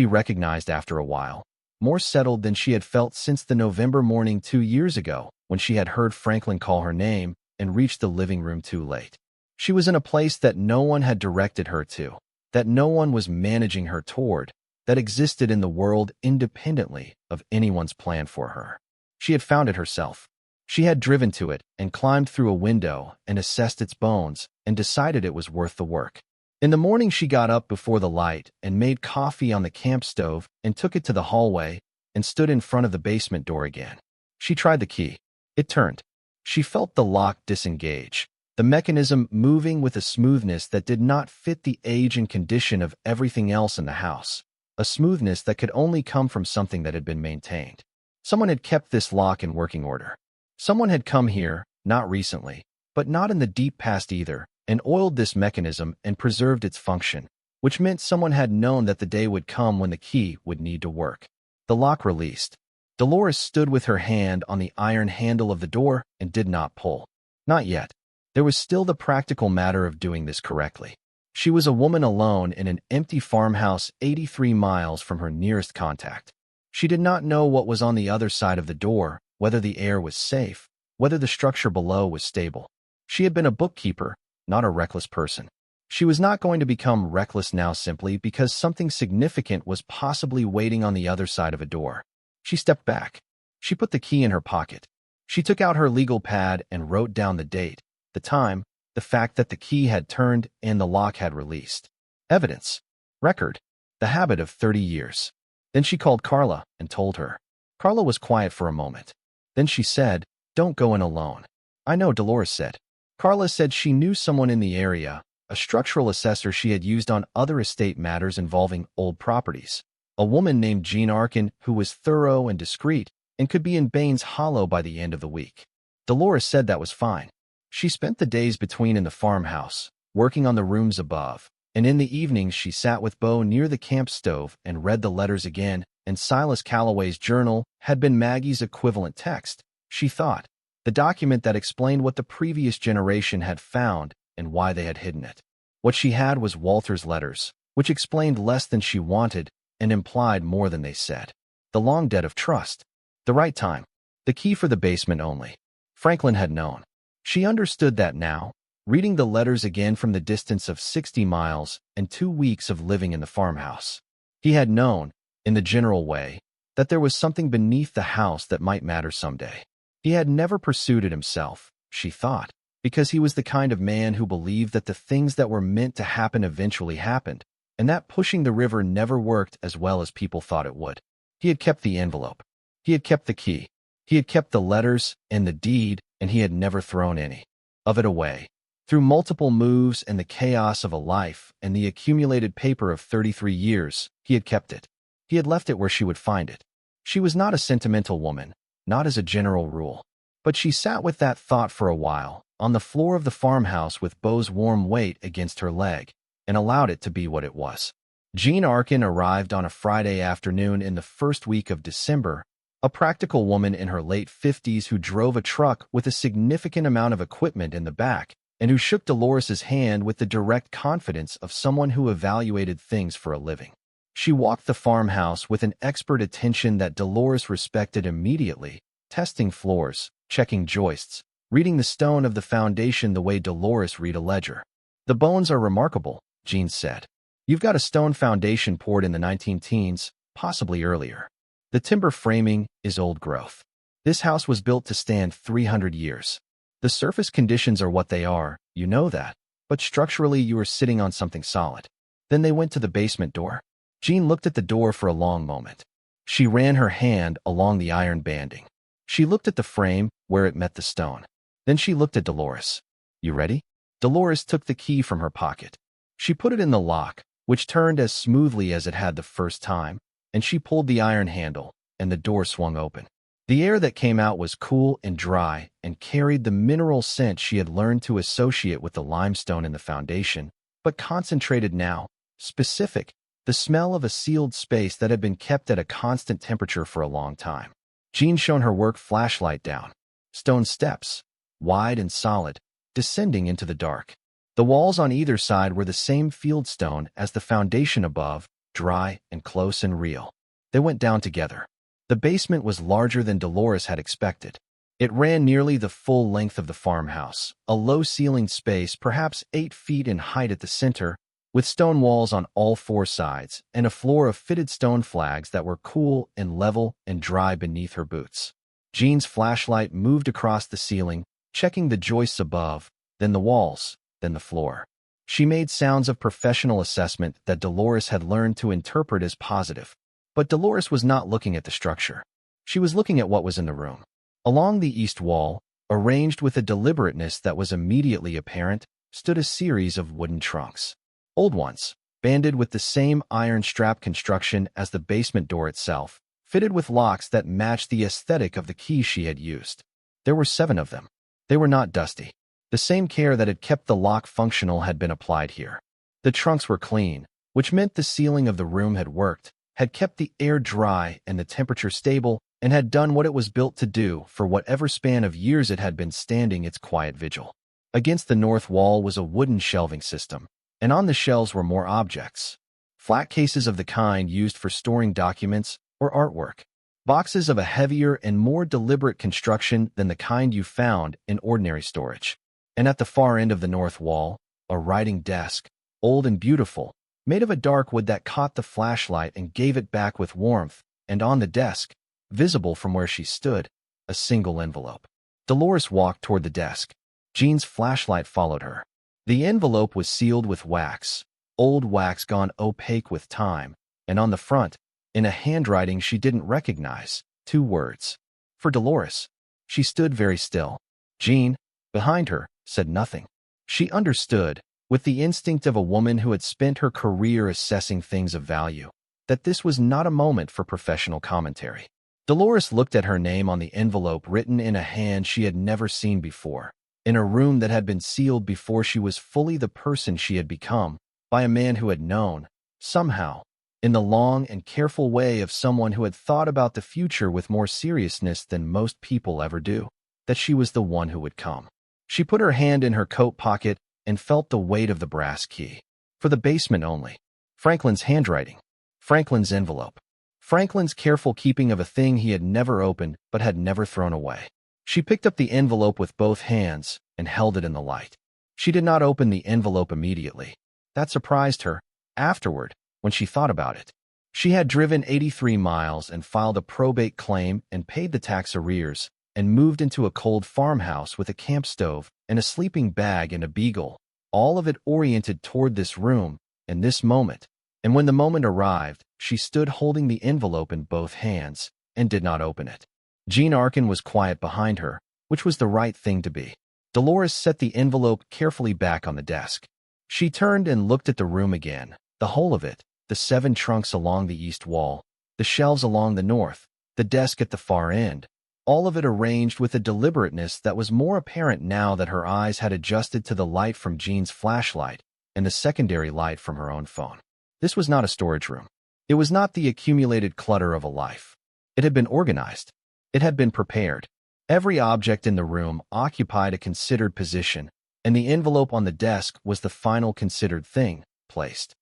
recognized after a while, more settled than she had felt since the November morning 2 years ago when she had heard Franklin call her name and reached the living room too late. She was in a place that no one had directed her to, that no one was managing her toward, that existed in the world independently of anyone's plan for her. She had found it herself. She had driven to it and climbed through a window and assessed its bones and decided it was worth the work. In the morning she got up before the light and made coffee on the camp stove and took it to the hallway and stood in front of the basement door again. She tried the key. It turned. She felt the lock disengage, the mechanism moving with a smoothness that did not fit the age and condition of everything else in the house, a smoothness that could only come from something that had been maintained. Someone had kept this lock in working order. Someone had come here, not recently, but not in the deep past either, and oiled this mechanism and preserved its function, which meant someone had known that the day would come when the key would need to work. The lock released. Dolores stood with her hand on the iron handle of the door and did not pull. Not yet. There was still the practical matter of doing this correctly. She was a woman alone in an empty farmhouse 83 miles from her nearest contact. She did not know what was on the other side of the door, whether the air was safe, whether the structure below was stable. She had been a bookkeeper, not a reckless person. She was not going to become reckless now simply because something significant was possibly waiting on the other side of a door. She stepped back. She put the key in her pocket. She took out her legal pad and wrote down the date, the time, the fact that the key had turned and the lock had released. Evidence. Record. The habit of 30 years. Then she called Carla and told her. Carla was quiet for a moment. Then she said, "Don't go in alone." "I know," Dolores said. Carla said she knew someone in the area, a structural assessor she had used on other estate matters involving old properties. A woman named Jean Arkin who was thorough and discreet and could be in Baines Hollow by the end of the week. Dolores said that was fine. She spent the days between in the farmhouse, working on the rooms above, and in the evenings she sat with Beau near the camp stove and read the letters again, and Silas Calloway's journal had been Maggie's equivalent text, she thought, the document that explained what the previous generation had found and why they had hidden it. What she had was Walter's letters, which explained less than she wanted and implied more than they said. The long debt of trust. The right time. The key for the basement only. Franklin had known. She understood that now, reading the letters again from the distance of 60 miles and 2 weeks of living in the farmhouse. He had known, in the general way, that there was something beneath the house that might matter someday. He had never pursued it himself, she thought, because he was the kind of man who believed that the things that were meant to happen eventually happened, and that pushing the river never worked as well as people thought it would. He had kept the envelope. He had kept the key. He had kept the letters and the deed, and he had never thrown any of it away. Through multiple moves and the chaos of a life and the accumulated paper of 33 years, he had kept it. He had left it where she would find it. She was not a sentimental woman, not as a general rule. But she sat with that thought for a while, on the floor of the farmhouse with Beau's warm weight against her leg, and allowed it to be what it was. Jean Arkin arrived on a Friday afternoon in the first week of December, a practical woman in her late 50s who drove a truck with a significant amount of equipment in the back, and who shook Dolores's hand with the direct confidence of someone who evaluated things for a living. She walked the farmhouse with an expert attention that Dolores respected immediately, testing floors, checking joists, reading the stone of the foundation the way Dolores read a ledger. "The bones are remarkable," Jean said. "You've got a stone foundation poured in the 19 teens, possibly earlier. The timber framing is old growth. This house was built to stand 300 years. The surface conditions are what they are, you know that, but structurally you are sitting on something solid." Then they went to the basement door. Jean looked at the door for a long moment. She ran her hand along the iron banding. She looked at the frame where it met the stone. Then she looked at Dolores. "You ready?" Dolores took the key from her pocket. She put it in the lock, which turned as smoothly as it had the first time, and she pulled the iron handle, and the door swung open. The air that came out was cool and dry and carried the mineral scent she had learned to associate with the limestone in the foundation, but concentrated now, specific, the smell of a sealed space that had been kept at a constant temperature for a long time. Jean shone her work flashlight down. Stone steps, wide and solid, descending into the dark. The walls on either side were the same fieldstone as the foundation above, dry and close and real. They went down together. The basement was larger than Dolores had expected. It ran nearly the full length of the farmhouse, a low-ceilinged space perhaps 8 feet in height at the center, with stone walls on all 4 sides and a floor of fitted stone flags that were cool and level and dry beneath her boots. Jean's flashlight moved across the ceiling, checking the joists above, then the walls, then the floor. She made sounds of professional assessment that Dolores had learned to interpret as positive. But Dolores was not looking at the structure. She was looking at what was in the room. Along the east wall, arranged with a deliberateness that was immediately apparent, stood a series of wooden trunks. Old ones, banded with the same iron strap construction as the basement door itself, fitted with locks that matched the aesthetic of the key she had used. There were 7 of them. They were not dusty. The same care that had kept the lock functional had been applied here. The trunks were clean, which meant the ceiling of the room had worked, had kept the air dry and the temperature stable, and had done what it was built to do for whatever span of years it had been standing its quiet vigil. Against the north wall was a wooden shelving system, and on the shelves were more objects. Flat cases of the kind used for storing documents or artwork. Boxes of a heavier and more deliberate construction than the kind you found in ordinary storage. And at the far end of the north wall, a writing desk, old and beautiful, made of a dark wood that caught the flashlight and gave it back with warmth, and on the desk, visible from where she stood, a single envelope. Dolores walked toward the desk. Jean's flashlight followed her. The envelope was sealed with wax, old wax gone opaque with time, and on the front, in a handwriting she didn't recognize, 2 words. For Dolores. She stood very still. Jean, behind her, said nothing. She understood, with the instinct of a woman who had spent her career assessing things of value, that this was not a moment for professional commentary. Dolores looked at her name on the envelope written in a hand she had never seen before, in a room that had been sealed before she was fully the person she had become, by a man who had known, somehow, in the long and careful way of someone who had thought about the future with more seriousness than most people ever do, that she was the one who would come. She put her hand in her coat pocket and felt the weight of the brass key. For the basement only. Franklin's handwriting. Franklin's envelope. Franklin's careful keeping of a thing he had never opened but had never thrown away. She picked up the envelope with both hands and held it in the light. She did not open the envelope immediately. That surprised her, afterward, when she thought about it. She had driven 83 miles and filed a probate claim and paid the tax arrears, and moved into a cold farmhouse with a camp stove and a sleeping bag and a beagle, all of it oriented toward this room and this moment. And when the moment arrived, she stood holding the envelope in both hands and did not open it. Jean Arkin was quiet behind her, which was the right thing to be. Dolores set the envelope carefully back on the desk. She turned and looked at the room again, the whole of it, the 7 trunks along the east wall, the shelves along the north, the desk at the far end, all of it arranged with a deliberateness that was more apparent now that her eyes had adjusted to the light from Jean's flashlight and the secondary light from her own phone. This was not a storage room. It was not the accumulated clutter of a life. It had been organized. It had been prepared. Every object in the room occupied a considered position, and the envelope on the desk was the final considered thing, placed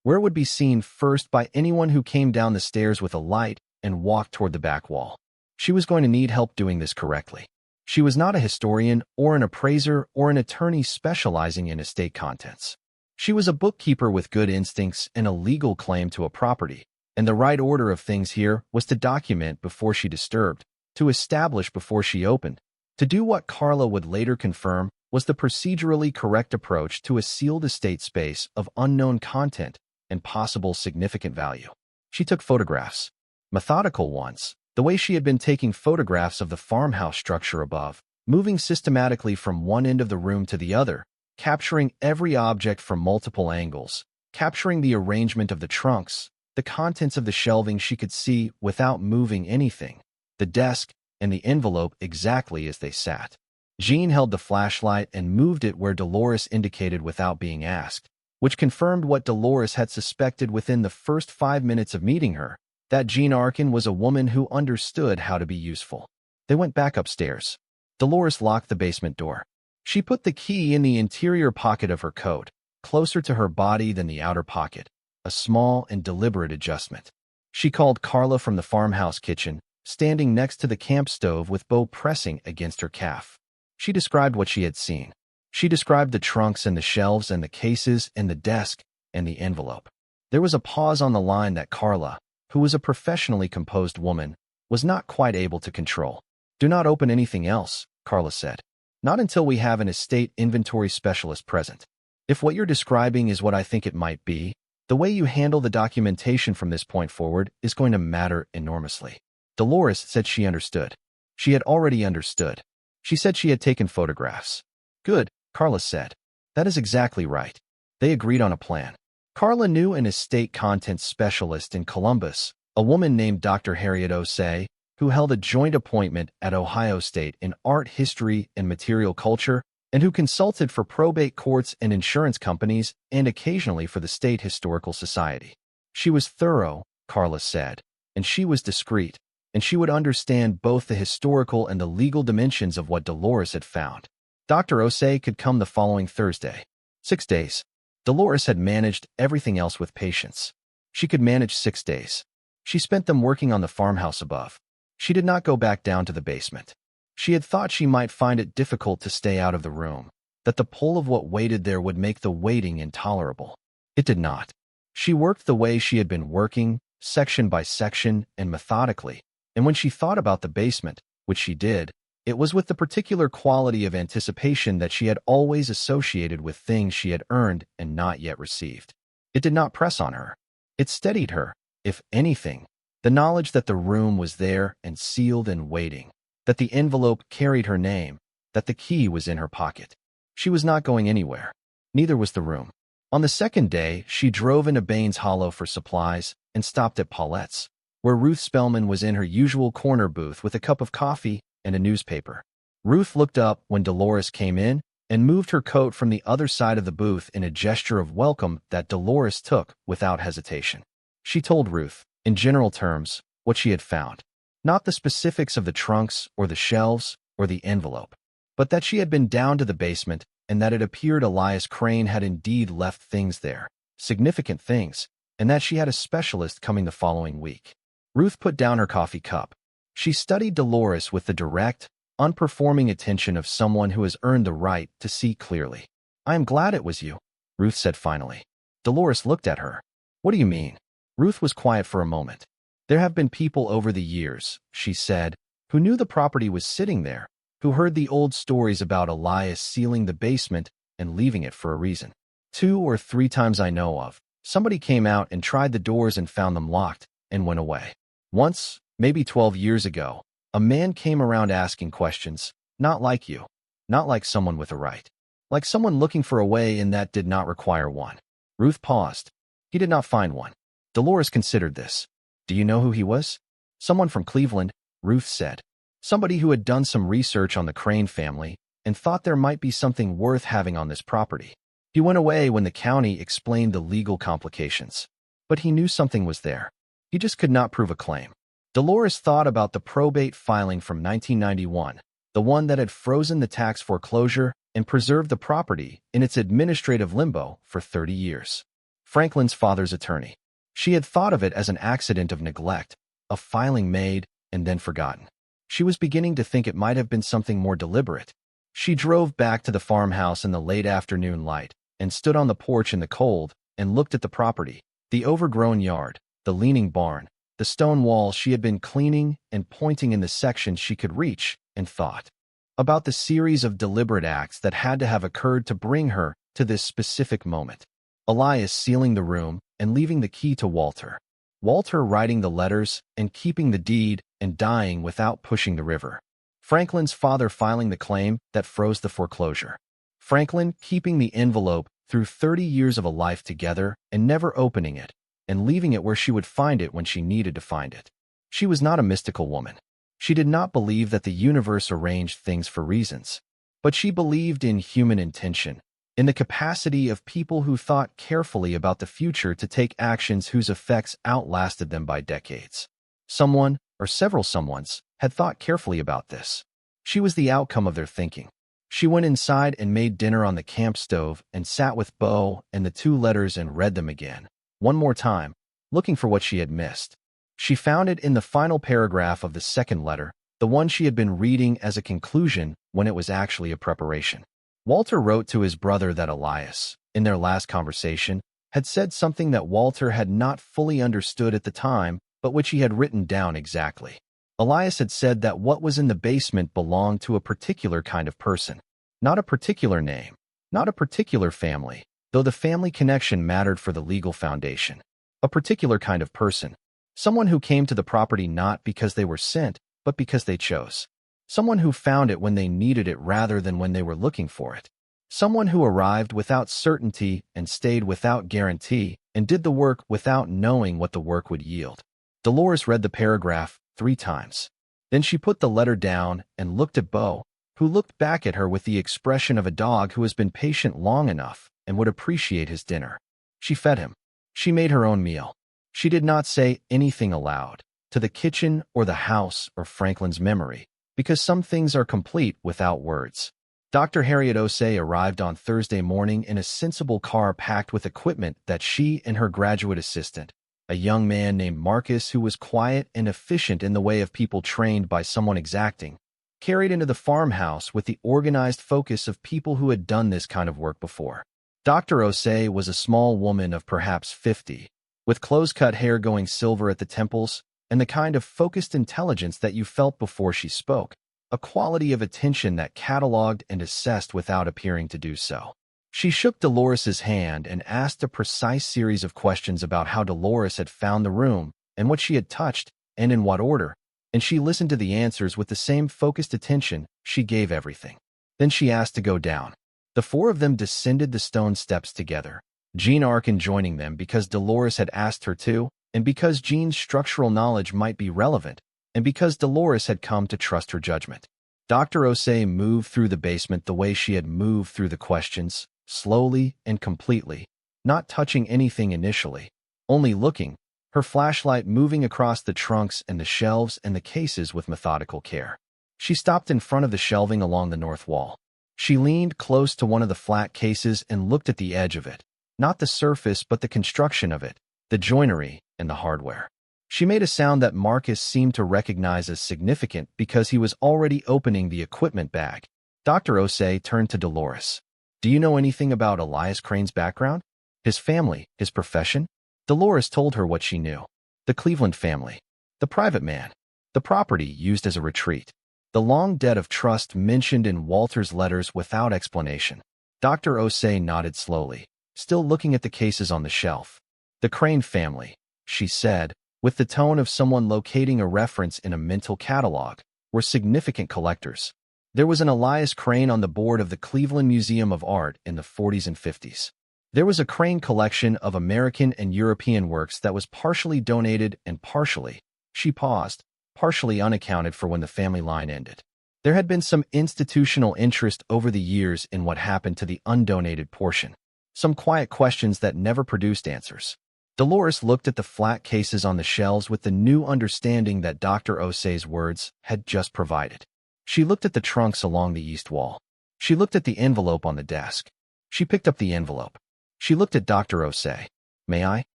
where it would be seen first by anyone who came down the stairs with a light and walked toward the back wall. She was going to need help doing this correctly. She was not a historian or an appraiser or an attorney specializing in estate contents. She was a bookkeeper with good instincts and a legal claim to a property, and the right order of things here was to document before she disturbed, to establish before she opened, to do what Carla would later confirm was the procedurally correct approach to a sealed estate space of unknown content and possible significant value. She took photographs, methodical ones, the way she had been taking photographs of the farmhouse structure above, moving systematically from one end of the room to the other, capturing every object from multiple angles, capturing the arrangement of the trunks, the contents of the shelving she could see without moving anything, the desk, and the envelope exactly as they sat. Jean held the flashlight and moved it where Dolores indicated without being asked, which confirmed what Dolores had suspected within the first 5 minutes of meeting her, that Jean Arkin was a woman who understood how to be useful. They went back upstairs. Dolores locked the basement door. She put the key in the interior pocket of her coat, closer to her body than the outer pocket, a small and deliberate adjustment. She called Carla from the farmhouse kitchen, standing next to the camp stove with Beau pressing against her calf. She described what she had seen. She described the trunks and the shelves and the cases and the desk and the envelope. There was a pause on the line that Carla, who was a professionally composed woman, was not quite able to control. "Do not open anything else," Carla said. "Not until we have an estate inventory specialist present. If what you're describing is what I think it might be, the way you handle the documentation from this point forward is going to matter enormously." Dolores said she understood. She had already understood. She said she had taken photographs. "Good," Carla said. "That is exactly right." They agreed on a plan. Carla knew an estate contents specialist in Columbus, a woman named Dr. Harriet Osei, who held a joint appointment at Ohio State in art history and material culture, and who consulted for probate courts and insurance companies and occasionally for the State Historical Society. She was thorough, Carla said, and she was discreet, and she would understand both the historical and the legal dimensions of what Dolores had found. Dr. Osei could come the following Thursday. 6 days. Dolores had managed everything else with patience. She could manage 6 days. She spent them working on the farmhouse above. She did not go back down to the basement. She had thought she might find it difficult to stay out of the room, that the pull of what waited there would make the waiting intolerable. It did not. She worked the way she had been working, section by section and methodically, and when she thought about the basement, which she did, it was with the particular quality of anticipation that she had always associated with things she had earned and not yet received. It did not press on her. It steadied her, if anything, the knowledge that the room was there and sealed and waiting, that the envelope carried her name, that the key was in her pocket. She was not going anywhere. Neither was the room. On the second day, she drove into Baines Hollow for supplies and stopped at Paulette's, where Ruth Spellman was in her usual corner booth with a cup of coffee and a newspaper. Ruth looked up when Dolores came in and moved her coat from the other side of the booth in a gesture of welcome that Dolores took without hesitation. She told Ruth, in general terms, what she had found. Not the specifics of the trunks or the shelves or the envelope, but that she had been down to the basement and that it appeared Elias Crane had indeed left things there, significant things, and that she had a specialist coming the following week. Ruth put down her coffee cup. She studied Dolores with the direct, unperforming attention of someone who has earned the right to see clearly. "I am glad it was you," Ruth said finally. Dolores looked at her. "What do you mean?" Ruth was quiet for a moment. "There have been people over the years," she said, "who knew the property was sitting there, who heard the old stories about Elias sealing the basement and leaving it for a reason. 2 or 3 times I know of, somebody came out and tried the doors and found them locked and went away. Once, maybe 12 years ago, a man came around asking questions, not like you, not like someone with a right, like someone looking for a way in that did not require one." Ruth paused. "He did not find one." Dolores considered this. "Do you know who he was?" "Someone from Cleveland," Ruth said. "Somebody who had done some research on the Crane family and thought there might be something worth having on this property. He went away when the county explained the legal complications. But he knew something was there. He just could not prove a claim." Dolores thought about the probate filing from 1991, the one that had frozen the tax foreclosure and preserved the property in its administrative limbo for 30 years. Franklin's father's attorney. She had thought of it as an accident of neglect, a filing made and then forgotten. She was beginning to think it might have been something more deliberate. She drove back to the farmhouse in the late afternoon light and stood on the porch in the cold and looked at the property, the overgrown yard, the leaning barn, the stone wall she had been cleaning and pointing in the sections she could reach, and thought about the series of deliberate acts that had to have occurred to bring her to this specific moment. Elias sealing the room and leaving the key to Walter. Walter writing the letters and keeping the deed and dying without pushing the river. Franklin's father filing the claim that froze the foreclosure. Franklin keeping the envelope through 30 years of a life together and never opening it, and leaving it where she would find it when she needed to find it. She was not a mystical woman. She did not believe that the universe arranged things for reasons. But she believed in human intention, in the capacity of people who thought carefully about the future to take actions whose effects outlasted them by decades. Someone, or several someones, had thought carefully about this. She was the outcome of their thinking. She went inside and made dinner on the camp stove and sat with Bo and the 2 letters and read them again, one more time, looking for what she had missed. She found it in the final paragraph of the second letter, the one she had been reading as a conclusion when it was actually a preparation. Walter wrote to his brother that Elias, in their last conversation, had said something that Walter had not fully understood at the time, but which he had written down exactly. Elias had said that what was in the basement belonged to a particular kind of person, not a particular name, not a particular family, though the family connection mattered for the legal foundation. A particular kind of person. Someone who came to the property not because they were sent, but because they chose. Someone who found it when they needed it rather than when they were looking for it. Someone who arrived without certainty and stayed without guarantee and did the work without knowing what the work would yield. Dolores read the paragraph 3 times. Then she put the letter down and looked at Bo, who looked back at her with the expression of a dog who has been patient long enough and would appreciate his dinner. She fed him. She made her own meal. She did not say anything aloud, to the kitchen or the house or Franklin's memory, because some things are complete without words. Dr. Harriet Osei arrived on Thursday morning in a sensible car packed with equipment that she and her graduate assistant, a young man named Marcus who was quiet and efficient in the way of people trained by someone exacting, carried into the farmhouse with the organized focus of people who had done this kind of work before. Dr. Osei was a small woman of perhaps 50, with close-cut hair going silver at the temples, and the kind of focused intelligence that you felt before she spoke, a quality of attention that cataloged and assessed without appearing to do so. She shook Dolores's hand and asked a precise series of questions about how Dolores had found the room and what she had touched and in what order, and she listened to the answers with the same focused attention she gave everything. Then she asked to go down. The 4 of them descended the stone steps together, Jean Arkin joining them because Dolores had asked her to, and because Jean's structural knowledge might be relevant, and because Dolores had come to trust her judgment. Dr. Osei moved through the basement the way she had moved through the questions, slowly and completely, not touching anything initially, only looking, her flashlight moving across the trunks and the shelves and the cases with methodical care. She stopped in front of the shelving along the north wall. She leaned close to one of the flat cases and looked at the edge of it, not the surface but the construction of it, the joinery, and the hardware. She made a sound that Marcus seemed to recognize as significant because he was already opening the equipment bag. Dr. Osei turned to Dolores. Do you know anything about Elias Crane's background? His family, his profession? Dolores told her what she knew. The Cleveland family. The private man. The property used as a retreat. The long debt of trust mentioned in Walter's letters without explanation. Dr. Osei nodded slowly, still looking at the cases on the shelf. The Crane family, she said, with the tone of someone locating a reference in a mental catalog, were significant collectors. There was an Elias Crane on the board of the Cleveland Museum of Art in the 40s and 50s. There was a Crane collection of American and European works that was partially donated and partially, she paused, partially unaccounted for when the family line ended. There had been some institutional interest over the years in what happened to the undonated portion. Some quiet questions that never produced answers. Dolores looked at the flat cases on the shelves with the new understanding that Dr. Osei's words had just provided. She looked at the trunks along the east wall. She looked at the envelope on the desk. She picked up the envelope. She looked at Dr. Osei. May I?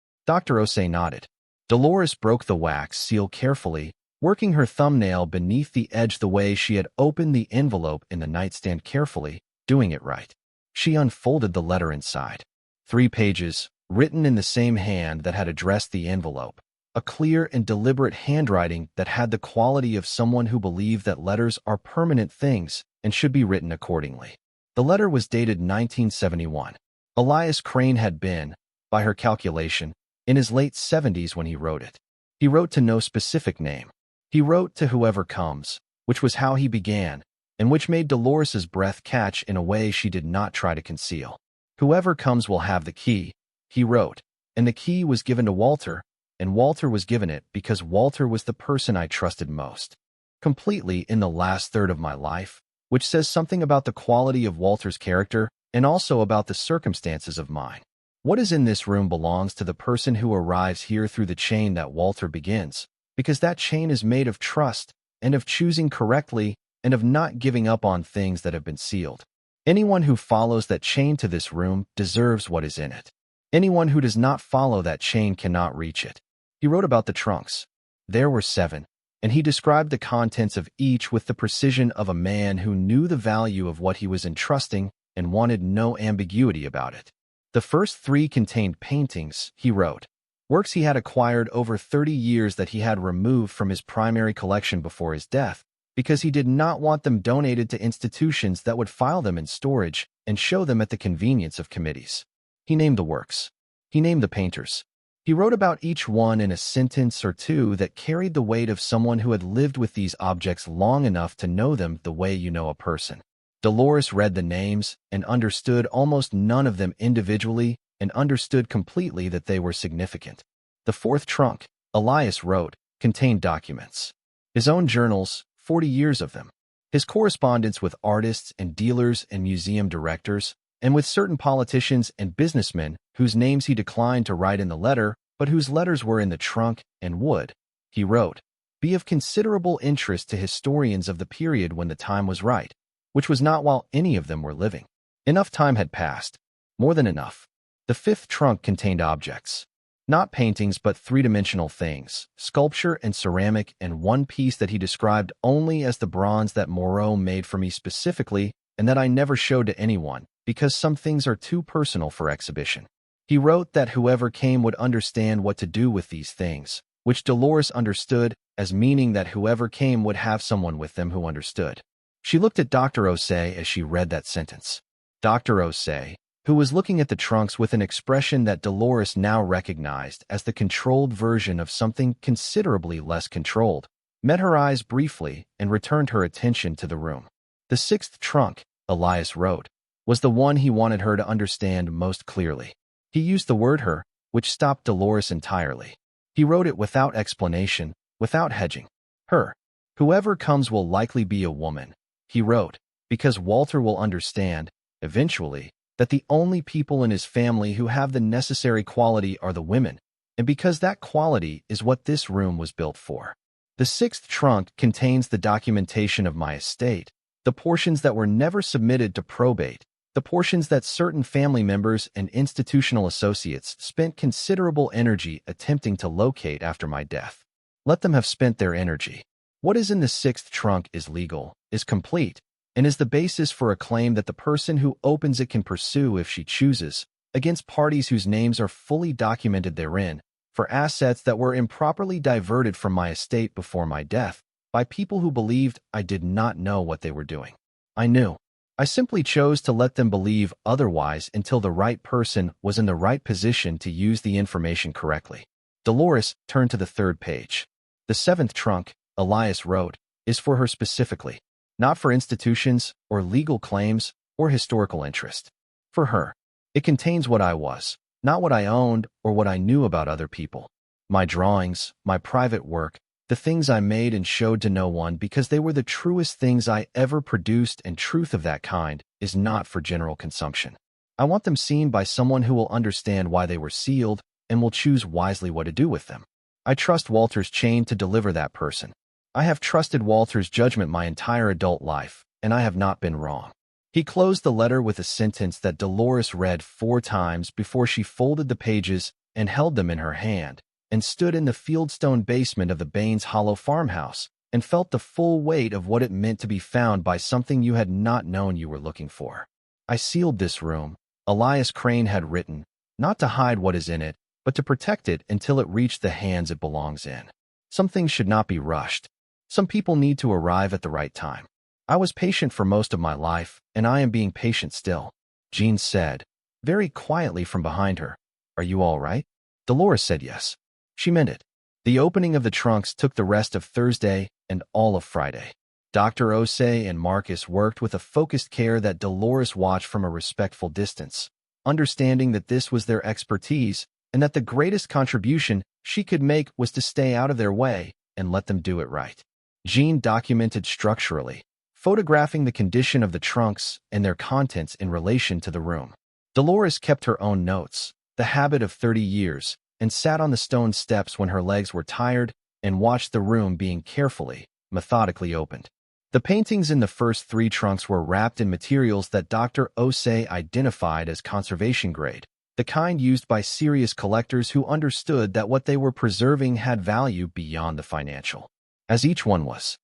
Dr. Osei nodded. Dolores broke the wax seal carefully working her thumbnail beneath the edge the way she had opened the envelope in the nightstand carefully, doing it right. She unfolded the letter inside. 3 pages, written in the same hand that had addressed the envelope. A clear and deliberate handwriting that had the quality of someone who believed that letters are permanent things and should be written accordingly. The letter was dated 1971. Elias Crane had been, by her calculation, in his late 70s when he wrote it. He wrote to no specific name. He wrote to whoever comes, which was how he began, and which made Dolores's breath catch in a way she did not try to conceal. Whoever comes will have the key, he wrote, and the key was given to Walter, and Walter was given it because Walter was the person I trusted most. Completely in the last third of my life, which says something about the quality of Walter's character and also about the circumstances of mine. What is in this room belongs to the person who arrives here through the chain that Walter begins, because that chain is made of trust and of choosing correctly and of not giving up on things that have been sealed. Anyone who follows that chain to this room deserves what is in it. Anyone who does not follow that chain cannot reach it. He wrote about the trunks. There were 7, and he described the contents of each with the precision of a man who knew the value of what he was entrusting and wanted no ambiguity about it. The first 3 contained paintings, he wrote, works he had acquired over 30 years that he had removed from his primary collection before his death, because he did not want them donated to institutions that would file them in storage and show them at the convenience of committees. He named the works. He named the painters. He wrote about each one in a sentence or two that carried the weight of someone who had lived with these objects long enough to know them the way you know a person. Dolores read the names and understood almost none of them individually and understood completely that they were significant. The 4th trunk, Elias wrote, contained documents. His own journals, 40 years of them. His correspondence with artists and dealers and museum directors, and with certain politicians and businessmen whose names he declined to write in the letter, but whose letters were in the trunk and would, he wrote, be of considerable interest to historians of the period when the time was right, which was not while any of them were living. Enough time had passed. More than enough. The 5th trunk contained objects. Not paintings but 3-dimensional things, sculpture and ceramic, and one piece that he described only as the bronze that Moreau made for me specifically and that I never showed to anyone, because some things are too personal for exhibition. He wrote that whoever came would understand what to do with these things, which Dolores understood as meaning that whoever came would have someone with them who understood. She looked at Dr. Osei as she read that sentence. Dr. Osei, who was looking at the trunks with an expression that Dolores now recognized as the controlled version of something considerably less controlled, met her eyes briefly and returned her attention to the room. The 6th trunk, Elias wrote, was the one he wanted her to understand most clearly. He used the word her, which stopped Dolores entirely. He wrote it without explanation, without hedging. Her. Whoever comes will likely be a woman, he wrote, because Walter will understand, eventually, that the only people in his family who have the necessary quality are the women, and because that quality is what this room was built for. The 6th trunk contains the documentation of my estate, the portions that were never submitted to probate, the portions that certain family members and institutional associates spent considerable energy attempting to locate after my death. Let them have spent their energy. What is in the 6th trunk is legal, is complete, and is the basis for a claim that the person who opens it can pursue if she chooses, against parties whose names are fully documented therein, for assets that were improperly diverted from my estate before my death, by people who believed I did not know what they were doing. I knew. I simply chose to let them believe otherwise until the right person was in the right position to use the information correctly. Dolores turned to the 3rd page. The 7th trunk, Elias wrote, is for her specifically, not for institutions or legal claims or historical interest. For her. It contains what I was, not what I owned or what I knew about other people. My drawings, my private work, the things I made and showed to no one because they were the truest things I ever produced, and truth of that kind is not for general consumption. I want them seen by someone who will understand why they were sealed and will choose wisely what to do with them. I trust Walter's chain to deliver that person. I have trusted Walter's judgment my entire adult life, and I have not been wrong. He closed the letter with a sentence that Dolores read 4 times before she folded the pages and held them in her hand, and stood in the fieldstone basement of the Baines Hollow farmhouse and felt the full weight of what it meant to be found by something you had not known you were looking for. "I sealed this room," Elias Crane had written, "not to hide what is in it, but to protect it until it reached the hands it belongs in. Some things should not be rushed. Some people need to arrive at the right time. I was patient for most of my life, and I am being patient still." Jean said, very quietly from behind her, "Are you all right?" Dolores said yes. She meant it. The opening of the trunks took the rest of Thursday and all of Friday. Dr. Osei and Marcus worked with a focused care that Dolores watched from a respectful distance, understanding that this was their expertise and that the greatest contribution she could make was to stay out of their way and let them do it right. Jean documented structurally, photographing the condition of the trunks and their contents in relation to the room. Dolores kept her own notes, the habit of 30 years, and sat on the stone steps when her legs were tired and watched the room being carefully, methodically opened. The paintings in the first 3 trunks were wrapped in materials that Dr. Osei identified as conservation grade, the kind used by serious collectors who understood that what they were preserving had value beyond the financial. As each one was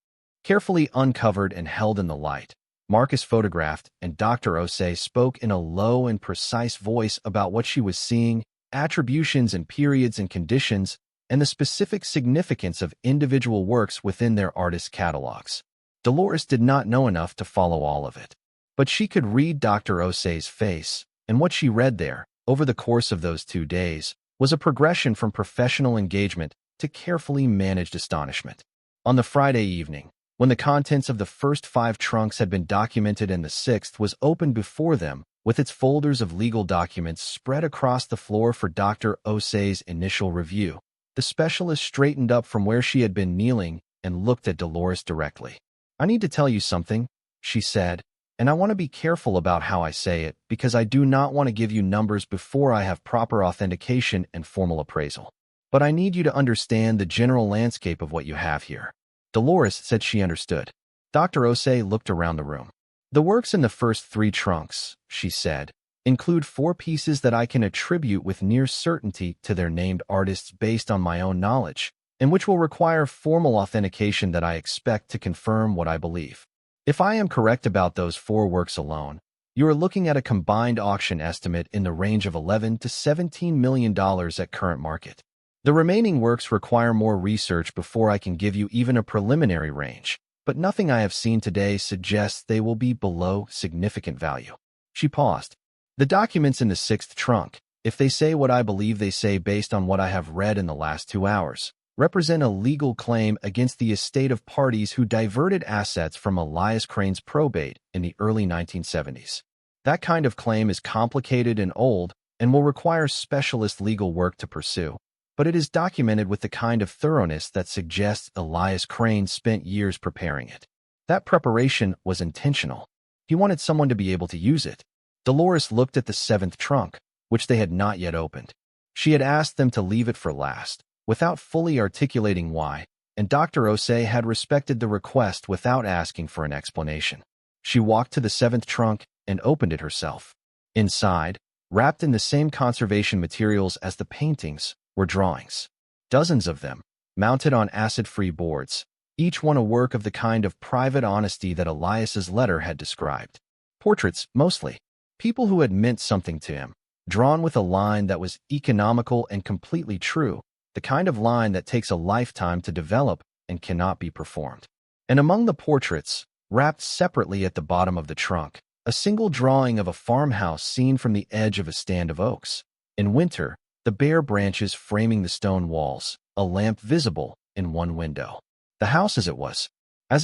carefully uncovered and held in the light, Marcus photographed and Dr. Osei spoke in a low and precise voice about what she was seeing, attributions and periods and conditions, and the specific significance of individual works within their artist catalogs. Dolores did not know enough to follow all of it, but she could read Dr. Osei's face, and what she read there, over the course of those 2 days, was a progression from professional engagement to carefully managed astonishment. On the Friday evening, when the contents of the first 5 trunks had been documented and the 6th was opened before them, with its folders of legal documents spread across the floor for Dr. Osei's initial review, the specialist straightened up from where she had been kneeling and looked at Dolores directly. "I need to tell you something," she said, "and I want to be careful about how I say it because I do not want to give you numbers before I have proper authentication and formal appraisal. But I need you to understand the general landscape of what you have here." Dolores said she understood. Dr. Osei looked around the room. "The works in the first 3 trunks," she said, "include 4 pieces that I can attribute with near certainty to their named artists based on my own knowledge, and which will require formal authentication that I expect to confirm what I believe. If I am correct about those 4 works alone, you are looking at a combined auction estimate in the range of $11 to $17 million at current market. The remaining works require more research before I can give you even a preliminary range, but nothing I have seen today suggests they will be below significant value." She paused. "The documents in the 6th trunk, if they say what I believe they say based on what I have read in the last 2 hours, represent a legal claim against the estate of parties who diverted assets from Elias Crane's probate in the early 1970s. That kind of claim is complicated and old and will require specialist legal work to pursue, but it is documented with the kind of thoroughness that suggests Elias Crane spent years preparing it. That preparation was intentional. He wanted someone to be able to use it." Dolores looked at the 7th trunk, which they had not yet opened. She had asked them to leave it for last, without fully articulating why, and Dr. Osei had respected the request without asking for an explanation. She walked to the 7th trunk and opened it herself. Inside, wrapped in the same conservation materials as the paintings, were drawings. Dozens of them, mounted on acid-free boards, each one a work of the kind of private honesty that Elias's letter had described. Portraits, mostly. People who had meant something to him, drawn with a line that was economical and completely true, the kind of line that takes a lifetime to develop and cannot be performed. And among the portraits, wrapped separately at the bottom of the trunk, a single drawing of a farmhouse seen from the edge of a stand of oaks. In winter, the bare branches framing the stone walls, a lamp visible in one window. The house as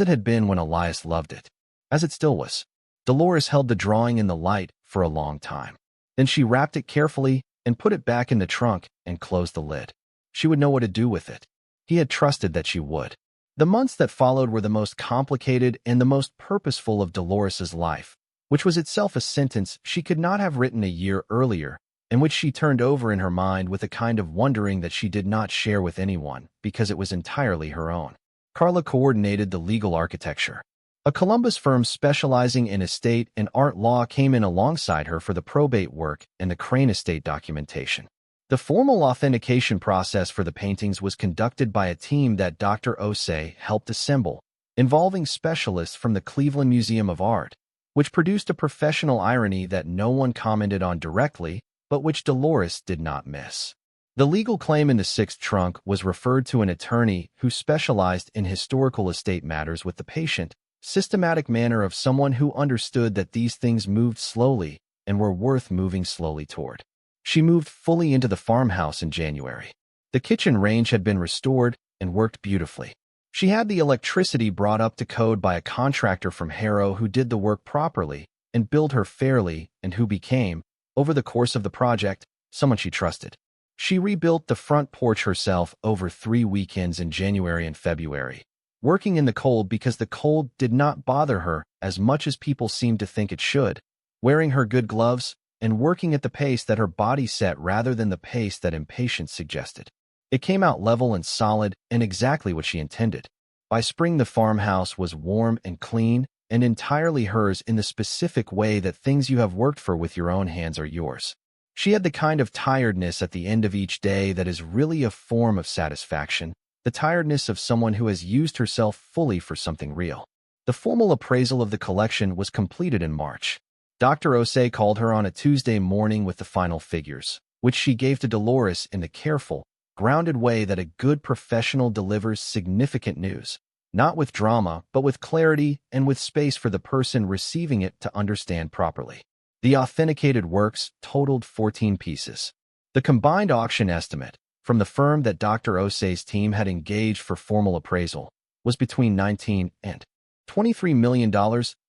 it had been when Elias loved it, as it still was. Dolores held the drawing in the light for a long time. Then she wrapped it carefully and put it back in the trunk and closed the lid. She would know what to do with it. He had trusted that she would. The months that followed were the most complicated and the most purposeful of Dolores's life, which was itself a sentence she could not have written a year earlier, and which she turned over in her mind with a kind of wondering that she did not share with anyone because it was entirely her own. Carla coordinated the legal architecture. A Columbus firm specializing in estate and art law came in alongside her for the probate work and the Crane estate documentation. The formal authentication process for the paintings was conducted by a team that Dr. Osei helped assemble, involving specialists from the Cleveland Museum of Art, which produced a professional irony that no one commented on directly, but which Dolores did not miss. The legal claim in the sixth trunk was referred to an attorney who specialized in historical estate matters with the patient, systematic manner of someone who understood that these things moved slowly and were worth moving slowly toward. She moved fully into the farmhouse in January. The kitchen range had been restored and worked beautifully. She had the electricity brought up to code by a contractor from Harrow who did the work properly and billed her fairly and who became, over the course of the project, someone she trusted. She rebuilt the front porch herself over 3 weekends in January and February, working in the cold because the cold did not bother her as much as people seemed to think it should, wearing her good gloves, and working at the pace that her body set rather than the pace that impatience suggested. It came out level and solid and exactly what she intended. By spring, the farmhouse was warm and clean and entirely hers in the specific way that things you have worked for with your own hands are yours. She had the kind of tiredness at the end of each day that is really a form of satisfaction, the tiredness of someone who has used herself fully for something real. The formal appraisal of the collection was completed in March. Dr. Osei called her on a Tuesday morning with the final figures, which she gave to Dolores in the careful, grounded way that a good professional delivers significant news, not with drama, but with clarity and with space for the person receiving it to understand properly. The authenticated works totaled 14 pieces. The combined auction estimate, from the firm that Dr. Osei's team had engaged for formal appraisal, was between $19 and $23 million,